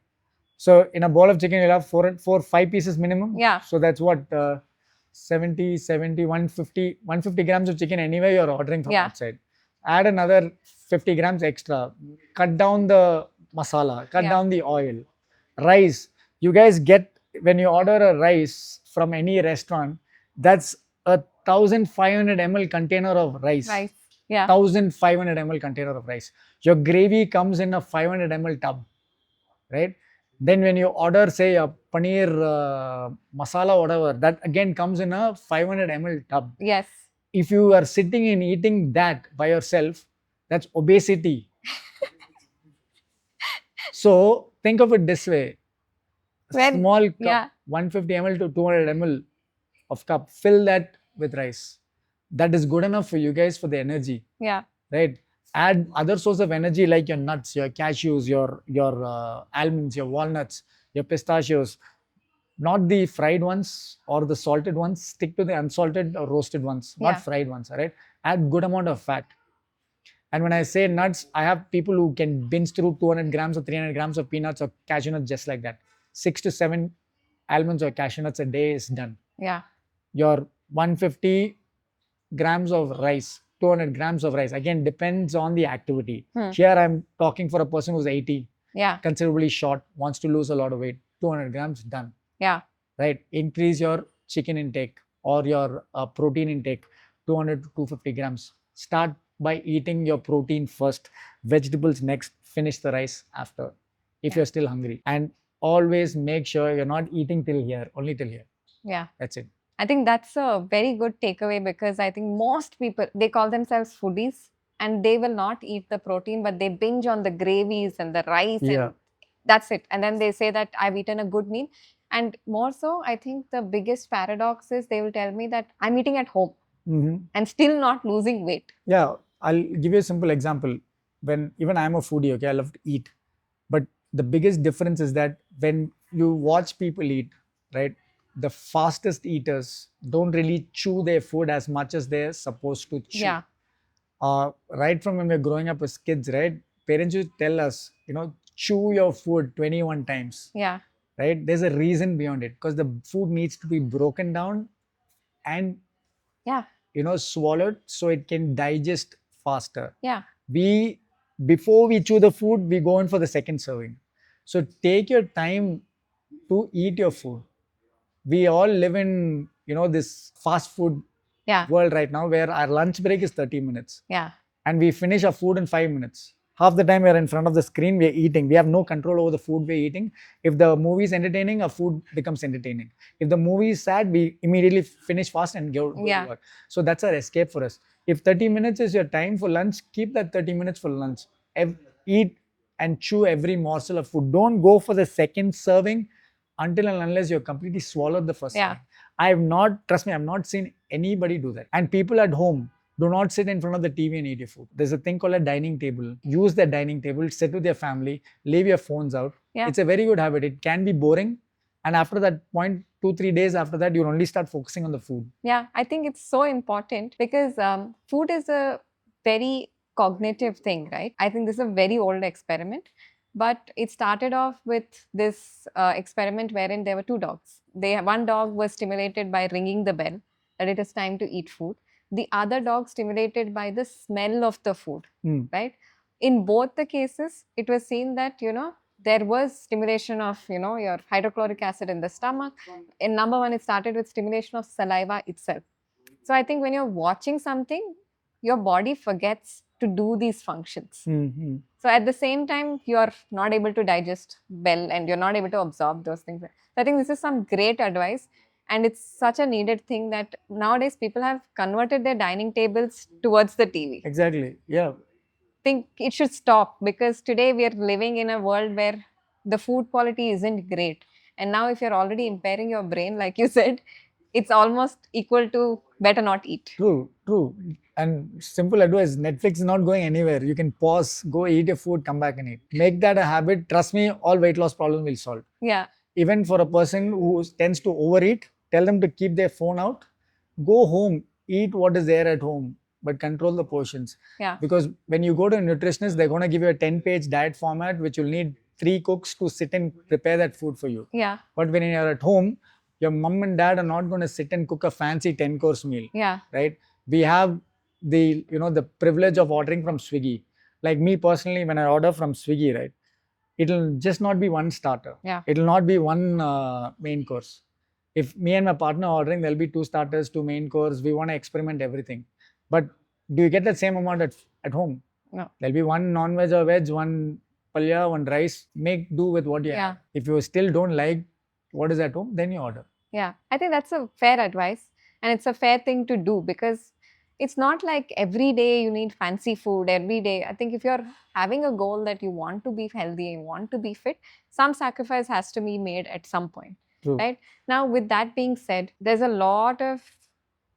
So in a bowl of chicken, you'll have 5 pieces minimum. So that's what, 150 grams of chicken anyway you're ordering from outside. Add another 50 grams extra. Cut down the masala. Cut down the oil. Rice. You guys get, when you order a rice from any restaurant, that's a 1500 ml container of rice. Yeah. 1500 ml container of rice. Your gravy comes in a 500 ml tub, right? Then when you order, say, a paneer masala, whatever, that again comes in a 500 ml tub. Yes. If you are sitting and eating that by yourself, that's obesity. So think of it this way: small cup, yeah. 150 ml to 200 ml of cup, fill that with rice. That is good enough for you guys for the energy. Yeah. Right? Add other source of energy like your nuts, your cashews, your almonds, your walnuts, your pistachios. Not the fried ones or the salted ones. Stick to the unsalted or roasted ones, not fried ones. All right. Add good amount of fat. And when I say nuts, I have people who can binge through 200 grams or 300 grams of peanuts or cashew nuts just like that. 6 to 7 almonds or cashew nuts a day is done. Yeah. Your 150 grams of rice, 200 grams of rice, again, depends on the activity. Here I'm talking for a person who's 80, considerably short, wants to lose a lot of weight. 200 grams, done. Yeah. Right? Increase your chicken intake or your protein intake, 200 to 250 grams. Start by eating your protein first, vegetables next, finish the rice after, if you're still hungry. And always make sure you're not eating till here, only till here. Yeah. That's it. I think that's a very good takeaway, because I think most people, they call themselves foodies and they will not eat the protein, but they binge on the gravies and the rice and that's it. And then they say that I've eaten a good meal. And more so, I think the biggest paradox is they will tell me that I'm eating at home and still not losing weight. Yeah, I'll give you a simple example. When even I'm a foodie, okay, I love to eat. But the biggest difference is that when you watch people eat, right, the fastest eaters don't really chew their food as much as they're supposed to chew. Yeah. Right from when we're growing up as kids, right, parents used to tell us, chew your food 21 times. Yeah. Right? There's a reason beyond it, because the food needs to be broken down and swallowed so it can digest faster. Yeah. Before we chew the food, we go in for the second serving. So take your time to eat your food. We all live in this fast food world right now, where our lunch break is 30 minutes. Yeah. And we finish our food in 5 minutes. Half the time we are in front of the screen, we are eating. We have no control over the food we're eating. If the movie is entertaining, our food becomes entertaining. If the movie is sad, we immediately finish fast and go to work. So that's our escape for us. If 30 minutes is your time for lunch, keep that 30 minutes for lunch. Eat and chew every morsel of food. Don't go for the second serving until and unless you're completely swallowed the first serving. Trust me, I've not seen anybody do that. And people at home, do not sit in front of the TV and eat your food. There's a thing called a dining table. Use that dining table, sit with your family, leave your phones out. Yeah. It's a very good habit. It can be boring. And after that point, 2-3 days after that, you'll only start focusing on the food. Yeah, I think it's so important because food is a very cognitive thing, right? I think this is a very old experiment. But it started off with this experiment wherein there were two dogs. One dog was stimulated by ringing the bell, that it is time to eat food. The other dog stimulated by the smell of the food, right? In both the cases, it was seen that, there was stimulation of, your hydrochloric acid in the stomach. In number one, it started with stimulation of saliva itself. So I think when you're watching something, your body forgets to do these functions. So at the same time, you're not able to digest well and you're not able to absorb those things. So I think this is some great advice. And it's such a needed thing that nowadays people have converted their dining tables towards the TV. Exactly. Yeah. I think it should stop, because today we are living in a world where the food quality isn't great. And now if you're already impairing your brain, like you said, it's almost equal to better not eat. True. And simple advice, Netflix is not going anywhere. You can pause, go eat your food, come back and eat. Make that a habit. Trust me, all weight loss problems will solve. Yeah. Even for a person who tends to overeat, tell them to keep their phone out. Go home, eat what is there at home, but control the portions. Yeah. Because when you go to a nutritionist, they're going to give you a 10-page diet format, which you'll need 3 cooks to sit and prepare that food for you. Yeah. But when you're at home, your mom and dad are not going to sit and cook a fancy 10-course meal. Yeah. Right? We have the privilege of ordering from Swiggy. Like me personally, when I order from Swiggy, right, it'll just not be one starter. Yeah. It'll not be one main course. If me and my partner are ordering, there'll be 2 starters, 2 main course. We want to experiment everything. But do you get the same amount at home? No. There'll be one non-veg or veg, one palya, one rice. Make do with what you have. If you still don't like what is at home, then you order. Yeah, I think that's a fair advice, and it's a fair thing to do, because it's not like every day you need fancy food every day. I think if you're having a goal that you want to be healthy, you want to be fit, some sacrifice has to be made at some point. True. Right? Now, with that being said, there's a lot of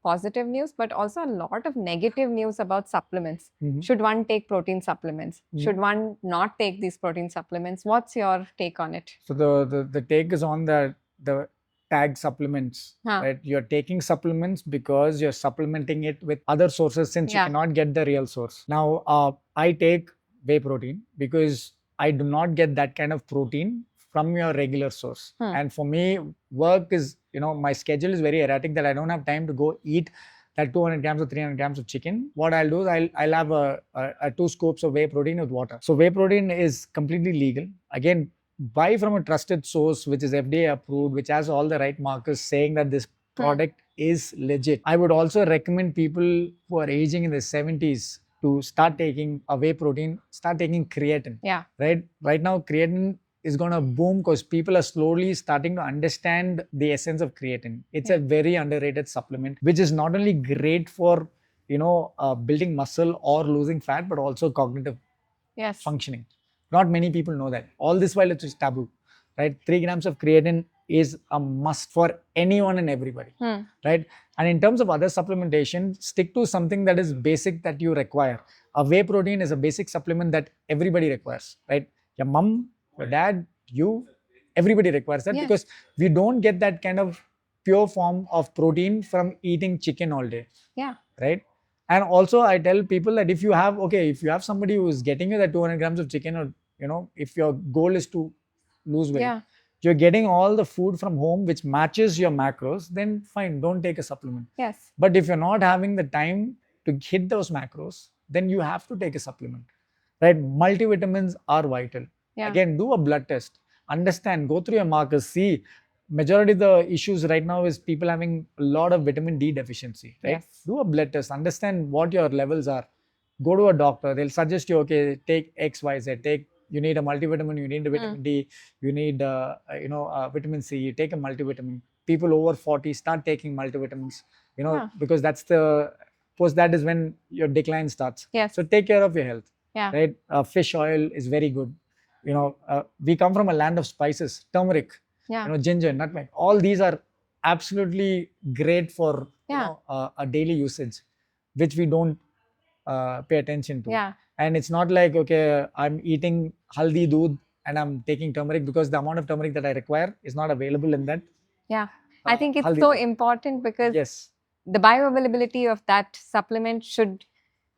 positive news, but also a lot of negative news about supplements. Should one take protein supplements? Should one not take these protein supplements? What's your take on it? So the take is on the tag supplements, right? You're taking supplements because you're supplementing it with other sources, since you cannot get the real source. Now, I take whey protein because I do not get that kind of protein from your regular source. And for me, work is, my schedule is very erratic, that I don't have time to go eat that 200 grams or 300 grams of chicken. What I'll do is I'll have a 2 scoops of whey protein with water. So whey protein is completely legal. Again, buy from a trusted source which is FDA approved, which has all the right markers saying that this product is legit. I would also recommend people who are aging in their 70s to start taking a whey protein, start taking creatine. Yeah. Right now, creatine is going to boom because people are slowly starting to understand the essence of creatine. It's a very underrated supplement, which is not only great for, building muscle or losing fat, but also cognitive functioning. Not many people know that. All this while it's taboo, right? 3 grams of creatine is a must for anyone and everybody, right? And in terms of other supplementation, stick to something that is basic that you require. A whey protein is a basic supplement that everybody requires, right? Your mom, your dad, you, everybody requires that, because we don't get that kind of pure form of protein from eating chicken all day. Yeah. Right? And also I tell people that if you have somebody who is getting you that 200 grams of chicken, or, if your goal is to lose weight, you're getting all the food from home which matches your macros, then fine, don't take a supplement. Yes. But if you're not having the time to hit those macros, then you have to take a supplement, right? Multivitamins are vital. Again, do a blood test, understand, go through your markers, see. Majority of the issues right now is people having a lot of vitamin D deficiency, right? Do a blood test, understand what your levels are. Go to a doctor, they'll suggest you, okay, take X, Y, Z, you need a multivitamin, you need a vitamin D, you need vitamin C, you take a multivitamin. People over 40 start taking multivitamins, because that's post that is when your decline starts. So take care of your health, right? Fish oil is very good. We come from a land of spices, turmeric, ginger, nutmeg. All these are absolutely great for a daily usage, which we don't pay attention to. And it's not like, okay, I'm eating haldi doodh and I'm taking turmeric, because the amount of turmeric that I require is not available in that. I think it's so important, because the bioavailability of that supplement should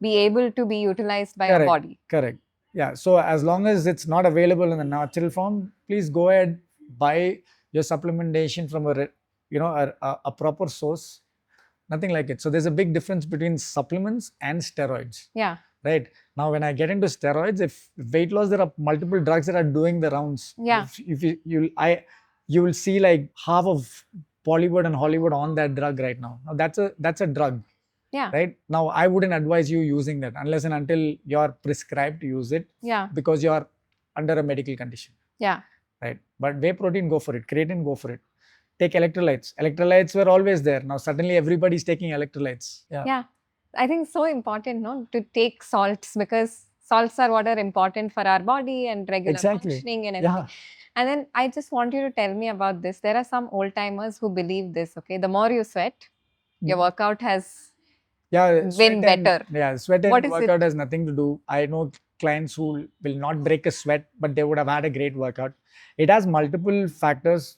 be able to be utilized by our body. Correct. Yeah. So as long as it's not available in the natural form, please go ahead, buy your supplementation from a proper source. Nothing like it. So there's a big difference between supplements and steroids. Right. Now, when I get into steroids, if weight loss, there are multiple drugs that are doing the rounds. If you will see like half of Bollywood and Hollywood on that drug right now. Now that's a drug. Right. Now, I wouldn't advise you using that unless and until you're prescribed to use it. Because you're under a medical condition. Right. But whey protein, go for it. Creatine, go for it. Take electrolytes. Electrolytes were always there. Now suddenly everybody's taking electrolytes. I think it's so important, to take salts, because salts are what are important for our body and regular functioning and everything. And then I just want you to tell me about this. There are some old timers who believe this. Okay, the more you sweat, your workout has been better. Sweat and workout has nothing to do. I know clients who will not break a sweat, but they would have had a great workout. It has multiple factors.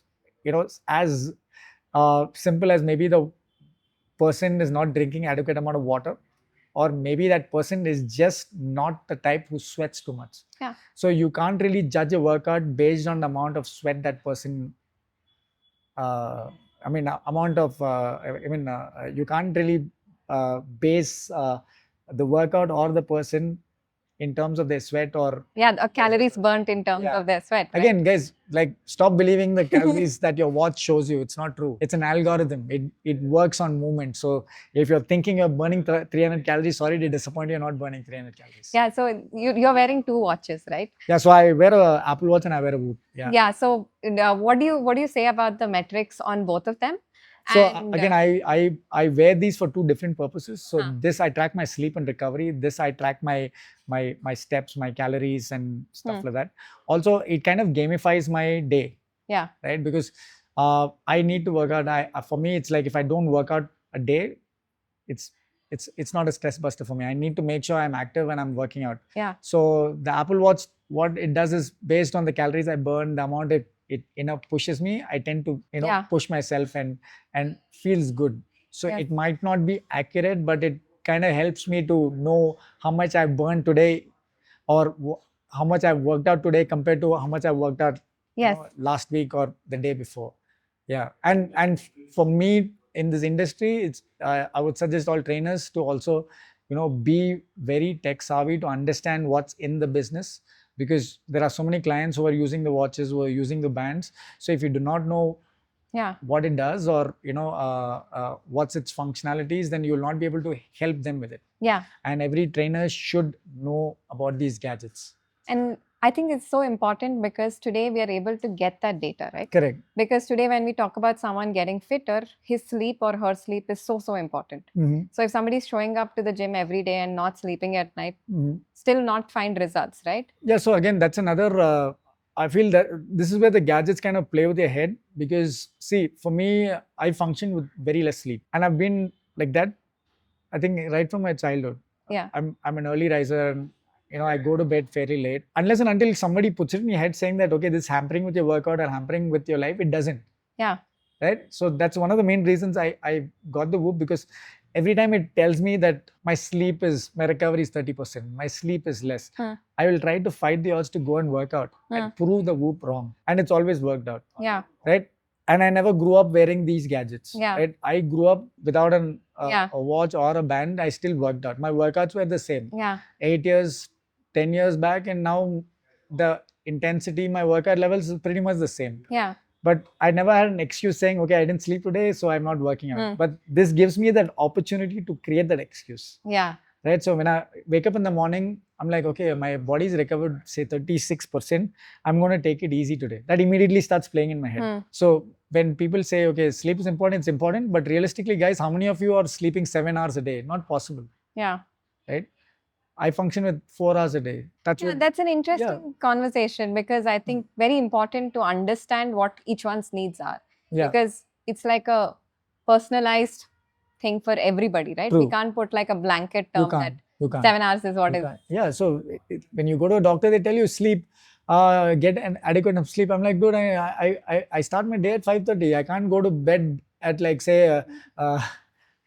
As simple as maybe the person is not drinking adequate amount of water, or maybe that person is just not the type who sweats too much. So you can't really judge a workout based on the amount of sweat that person. You can't really base the workout or the person in terms of their sweat or calories burnt in terms of their sweat, right? Again, guys, like stop believing the calories that your watch shows you. It's not true. It's an algorithm. It works on movement. So if you're thinking you're burning 300 calories, sorry to disappoint you, you're not burning 300 calories. Yeah, so you're wearing 2 watches, right? Yeah, so I wear a Apple Watch and I wear a Whoop. Yeah, so what do you say about the metrics on both of them? So again, I wear these for 2 different purposes. So this I track my sleep and recovery. This I track my steps, my calories and stuff like that. Also, it kind of gamifies my day. Yeah. Right, because I need to work out. For me, it's like if I don't work out a day, it's not a stress buster for me. I need to make sure I'm active when I'm working out. Yeah. So the Apple Watch, what it does is based on the calories I burn, the amount it pushes me, I tend to push myself and feels good. So it might not be accurate, but it kind of helps me to know how much I've burned today or how much I've worked out today compared to how much I worked out last week or the day before. Yeah, and for me in this industry, it's I would suggest all trainers to also be very tech savvy to understand what's in the business, because there are so many clients who are using the watches, who are using the bands. So if you do not know what it does or what's its functionalities, then you will not be able to help them with it. Yeah. And every trainer should know about these gadgets. And I think it's so important because today we are able to get that data, right? Correct. Because today when we talk about someone getting fitter, his sleep or her sleep is so important. Mm-hmm. So if somebody is showing up to the gym every day and not sleeping at night, mm-hmm. still not find results, right? Yeah, so again, that's another, I feel that this is where the gadgets kind of play with your head, because see, for me, I function with very less sleep, and I've been like that, I think, right from my childhood. Yeah. I'm an early riser, and I go to bed fairly late. Unless and until somebody puts it in your head saying that, okay, this is hampering with your workout or hampering with your life, it doesn't. Yeah. Right? So that's one of the main reasons I got the Whoop, because every time it tells me that my recovery is 30%, my sleep is less, I will try to fight the odds to go and work out and prove the Whoop wrong. And it's always worked out. Yeah. Right? And I never grew up wearing these gadgets. Yeah. Right? I grew up without a watch or a band. I still worked out. My workouts were the same. Yeah. 8 years, 10 years back, and now the intensity, my workout levels is pretty much the same. Yeah. But I never had an excuse saying, okay, I didn't sleep today, so I'm not working out. But this gives me that opportunity to create that excuse. Yeah. Right? So when I wake up in the morning, I'm like, okay, my body's recovered, say 36%. I'm going to take it easy today. That immediately starts playing in my head. So when people say, okay, sleep is important, it's important. But realistically, guys, how many of you are sleeping 7 hours a day? Not possible. Yeah. Right? I function with 4 hours a day. That's an interesting conversation, because I think very important to understand what each one's needs are. Yeah. Because it's like a personalized thing for everybody, right? True. We can't put like a blanket term that you can't. 7 hours is what is. Yeah. So when you go to a doctor, they tell you sleep, get an adequate enough sleep. I'm like, dude, I start my day at 5:30. I can't go to bed at like say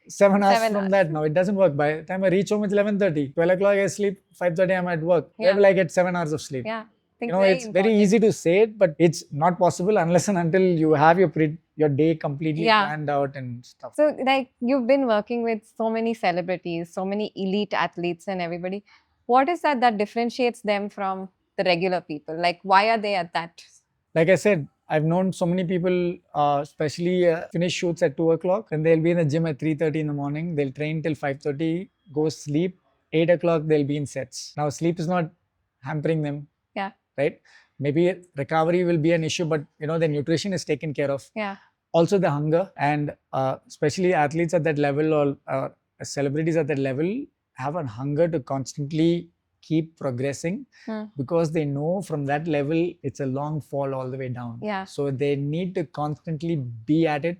7 hours from that. Now it doesn't work. By the time I reach home, it's 11:30. 12 o'clock I sleep, 5:30 I'm at work. Where will I get 7 hours of sleep? Yeah. It's very easy to say it, but it's not possible unless and until you have your day completely planned out and stuff. So like you've been working with so many celebrities, so many elite athletes and everybody. What is that differentiates them from the regular people? Like why are they at that? Like I said, I've known so many people, especially finish shoots at 2 o'clock, and they'll be in the gym at 3:30 in the morning. They'll train till 5:30, go sleep. 8 o'clock, they'll be in sets. Now, sleep is not hampering them. Yeah. Right? Maybe recovery will be an issue, but the nutrition is taken care of. Yeah. Also the hunger, and especially athletes at that level or celebrities at that level have a hunger to constantly keep progressing, because they know from that level it's a long fall all the way down. Yeah. So they need to constantly be at it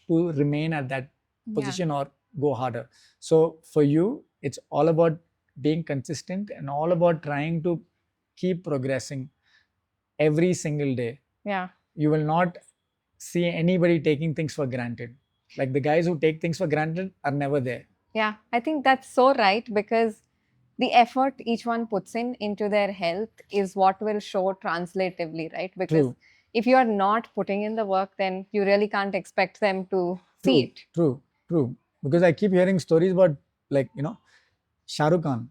to remain at that position or go harder. So for you, it's all about being consistent and all about trying to keep progressing every single day. Yeah. You will not see anybody taking things for granted. Like the guys who take things for granted are never there. Yeah, I think that's so right, because the effort each one puts into their health is what will show translatively, right? Because if you are not putting in the work, then you really can't expect them to see it. True. Because I keep hearing stories about Shah Rukh Khan.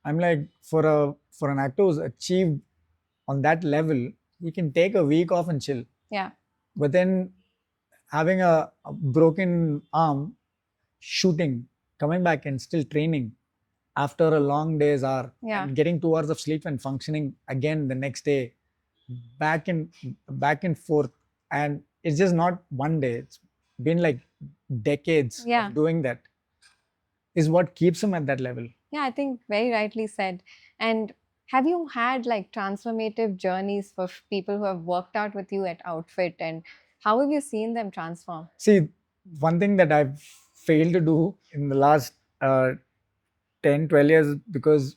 I'm like, for an actor who's achieved on that level, he can take a week off and chill. Yeah. But then having a broken arm, shooting, coming back and still training after a long day's hour, and getting 2 hours of sleep and functioning again the next day, back and forth. And it's just not one day. It's been like decades of doing that is what keeps him at that level. Yeah, I think very rightly said. And have you had like transformative journeys for people who have worked out with you at Outfit, and how have you seen them transform? See, one thing that I've failed to do in the last 10, 12 years, because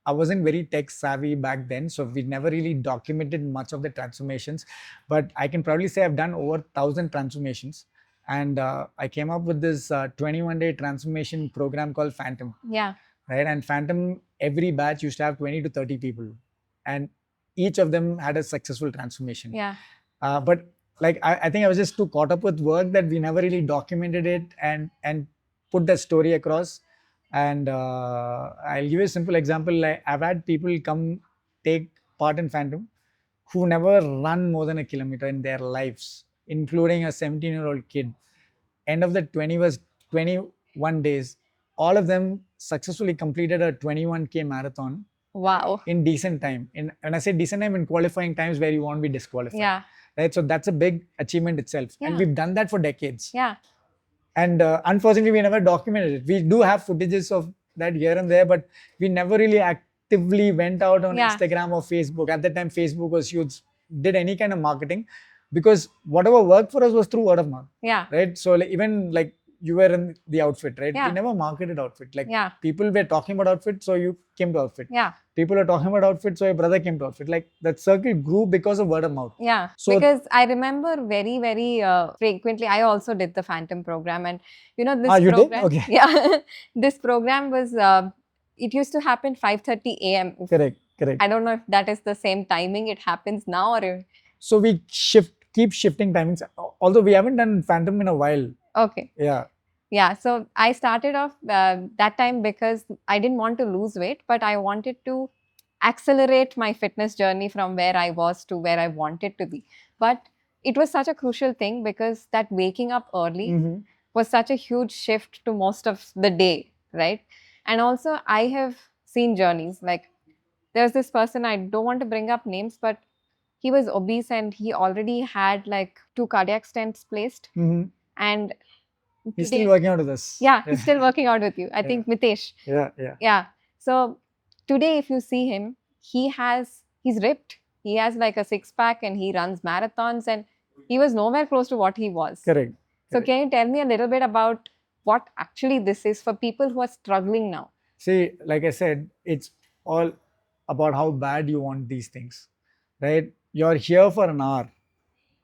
I wasn't very tech savvy back then, so we never really documented much of the transformations. But I can probably say I've done over 1,000 transformations, and I came up with this 21-day transformation program called Phantom. Yeah. Right, and Phantom, every batch used to have 20 to 30 people, and each of them had a successful transformation. Yeah. But like I think I was just too caught up with work that we never really documented it and put that story across. And I'll give you a simple example. Like, I've had people come take part in Phantom who never run more than a kilometer in their lives, including a 17-year-old kid. End of the 21 days, all of them successfully completed a 21K marathon. Wow. In decent time. When I say decent time, in qualifying times where you won't be disqualified. Yeah. Right. So that's a big achievement itself. Yeah. And we've done that for decades. Yeah. And unfortunately, we never documented it. We do have footages of that here and there, but we never really actively went out on Instagram or Facebook. At that time, Facebook was huge, did any kind of marketing, because whatever worked for us was through word of mouth. Yeah. Right. So like, even like you were in the Outfit, right? Yeah. We never marketed Outfit. Like, yeah. people were talking about Outfit, so you came to Outfit. Yeah. People are talking about Outfit, so your brother came to Outfit. Like, that circle grew because of word of mouth. Yeah. So, because I remember very, very frequently, I also did the Phantom program, and this you program. did? Okay. Yeah. This program was, it used to happen 5:30 a.m. Correct. I don't know if that is the same timing it happens now, or if... So we keep shifting timings. Although we haven't done Phantom in a while. Okay. Yeah. Yeah, so I started off that time because I didn't want to lose weight, but I wanted to accelerate my fitness journey from where I was to where I wanted to be. But it was such a crucial thing because that waking up early was such a huge shift to most of the day, right? And also I have seen journeys. Like, there's this person, I don't want to bring up names, but he was obese and he already had like 2 cardiac stents placed. And he's still working out with us. Yeah, he's still working out with you. I think Mitesh. Yeah. So today, if you see him, he's ripped. He has like a 6-pack and he runs marathons, and he was nowhere close to what he was. Correct. So can you tell me a little bit about what actually this is for people who are struggling now? See, like I said, it's all about how bad you want these things, right? You're here for an hour.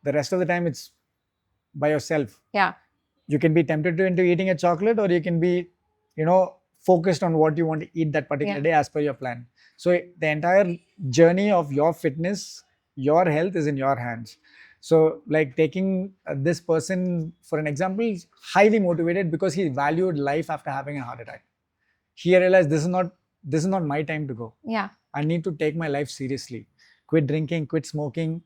The rest of the time, it's by yourself. Yeah. You can be tempted into eating a chocolate, or you can be, focused on what you want to eat that particular day as per your plan. So the entire journey of your fitness, your health is in your hands. So like taking this person, for an example, is highly motivated because he valued life after having a heart attack. He realized this is not my time to go. Yeah. I need to take my life seriously. Quit drinking, quit smoking,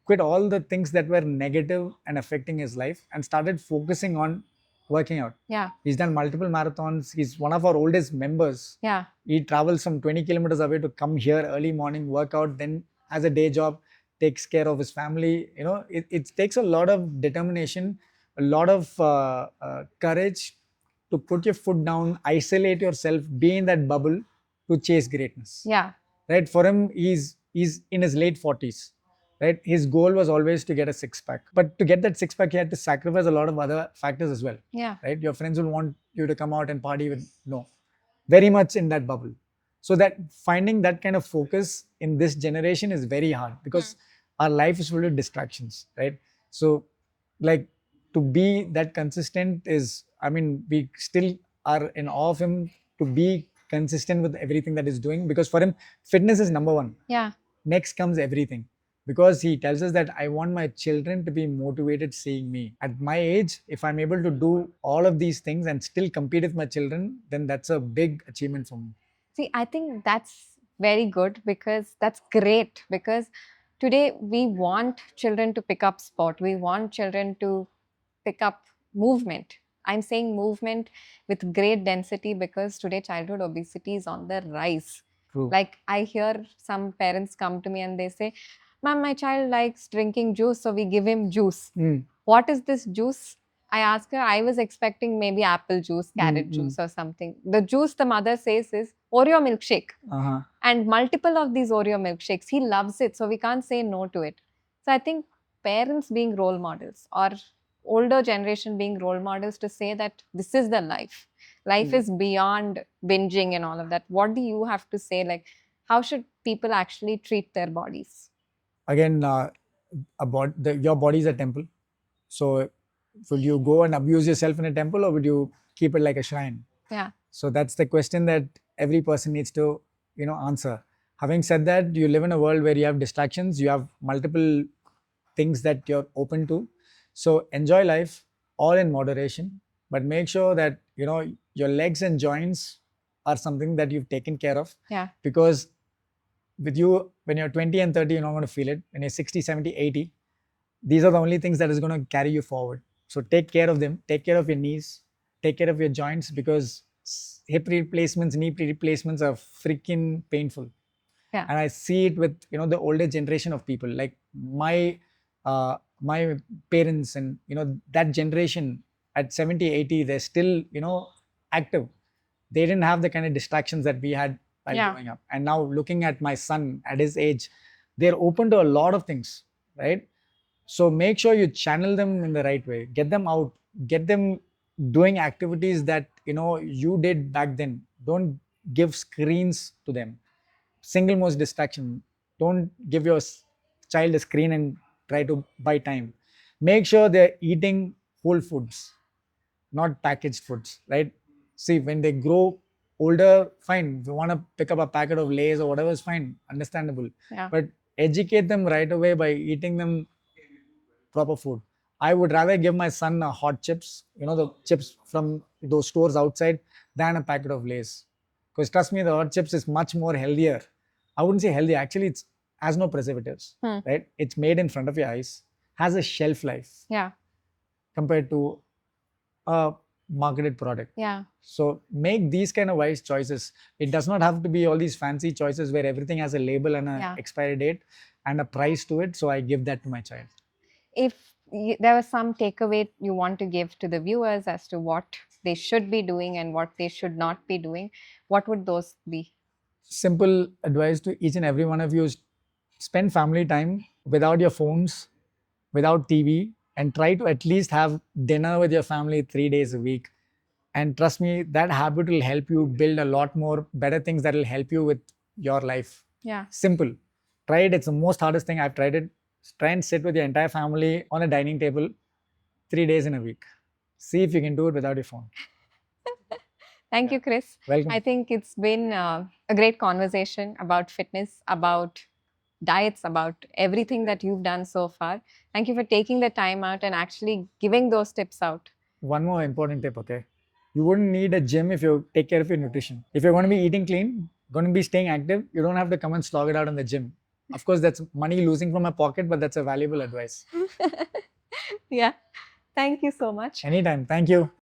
quit all the things that were negative and affecting his life, and started focusing on working out. Yeah. He's done multiple marathons. He's one of our oldest members. Yeah. He travels from 20 kilometers away to come here early morning, work out, then has a day job, takes care of his family. It takes a lot of determination, a lot of courage to put your foot down, isolate yourself, be in that bubble to chase greatness. Yeah. Right? For him, he's in his late 40s. Right? His goal was always to get a 6-pack. But to get that 6-pack, he had to sacrifice a lot of other factors as well. Yeah. Right? Your friends will want you to come out and party with, no. Very much in that bubble. So that finding that kind of focus in this generation is very hard because our life is full of distractions. Right? So like to be that consistent is, we still are in awe of him to be consistent with everything that he's doing, because for him, fitness is number one. Yeah. Next comes everything. because he tells us that I want my children to be motivated seeing me. At my age, if I'm able to do all of these things and still compete with my children, then that's a big achievement for me. See, I think that's very good, because that's great, because today we want children to pick up sport. We want children to pick up movement. I'm saying movement with great density, because today childhood obesity is on the rise. True. Like, I hear some parents come to me and they say, "Ma'am, my child likes drinking juice, so we give him juice." What is this juice? I ask her, I was expecting maybe apple juice, carrot juice, or something. The juice the mother says is Oreo milkshake. And multiple of these Oreo milkshakes. He loves it, so we can't say no to it. So I think parents being role models, or older generation being role models, to say that this is the life. Life is beyond binging and all of that. What do you have to say? Like, how should people actually treat their bodies? Again, your body is a temple. So will you go and abuse yourself in a temple, or would you keep it like a shrine? Yeah. So that's the question that every person needs to, answer. Having said that, you live in a world where you have distractions, you have multiple things that you're open to. So enjoy life, all in moderation, but make sure that, your legs and joints are something that you've taken care of. Yeah. Because with you, when you're 20 and 30, you're not going to feel it. When you're 60, 70, 80, these are the only things that is going to carry you forward. So take care of them. Take care of your knees. Take care of your joints, because hip replacements, knee replacements are freaking painful. Yeah. And I see it with, the older generation of people, like my parents, and, that generation at 70, 80, they're still, active. They didn't have the kind of distractions that we had while growing up. And now looking at my son at his age, they're open to a lot of things, right? So make sure you channel them in the right way. Get them out. Get them doing activities that, you did back then. Don't give screens to them. Single most distraction. Don't give your child a screen and try to buy time. Make sure they're eating whole foods, not packaged foods, right? See, when they grow older, fine. If you want to pick up a packet of Lay's or whatever is fine, understandable. Yeah. But educate them right away by eating them proper food. I would rather give my son hot chips, the chips from those stores outside, than a packet of Lay's. Because trust me, the hot chips is much more healthier. I wouldn't say healthy. Actually, it has no preservatives, right? It's made in front of your eyes, has a shelf life. Yeah. Compared to a marketed product. Yeah. So make these kind of wise choices. It does not have to be all these fancy choices where everything has a label and an expiry date and a price to it. So I give that to my child. If there was some takeaway you want to give to the viewers as to what they should be doing and what they should not be doing, what would those be? Simple advice to each and every one of you is spend family time without your phones, without TV, and try to at least have dinner with your family 3 days a week. And trust me, that habit will help you build a lot more better things that will help you with your life. Yeah. Simple. Try it. It's the most hardest thing. I've tried it. Try and sit with your entire family on a dining table 3 days in a week. See if you can do it without your phone. Thank you, Chris. Welcome. I think it's been a great conversation about fitness, about diets, about everything that you've done so far. Thank you for taking the time out and actually giving those tips out. One more important tip, okay? You wouldn't need a gym if you take care of your nutrition. If you're going to be eating clean, going to be staying active, you don't have to come and slog it out in the gym. Of course, that's money losing from my pocket, but that's a valuable advice. Yeah. Thank you so much. Anytime. Thank you.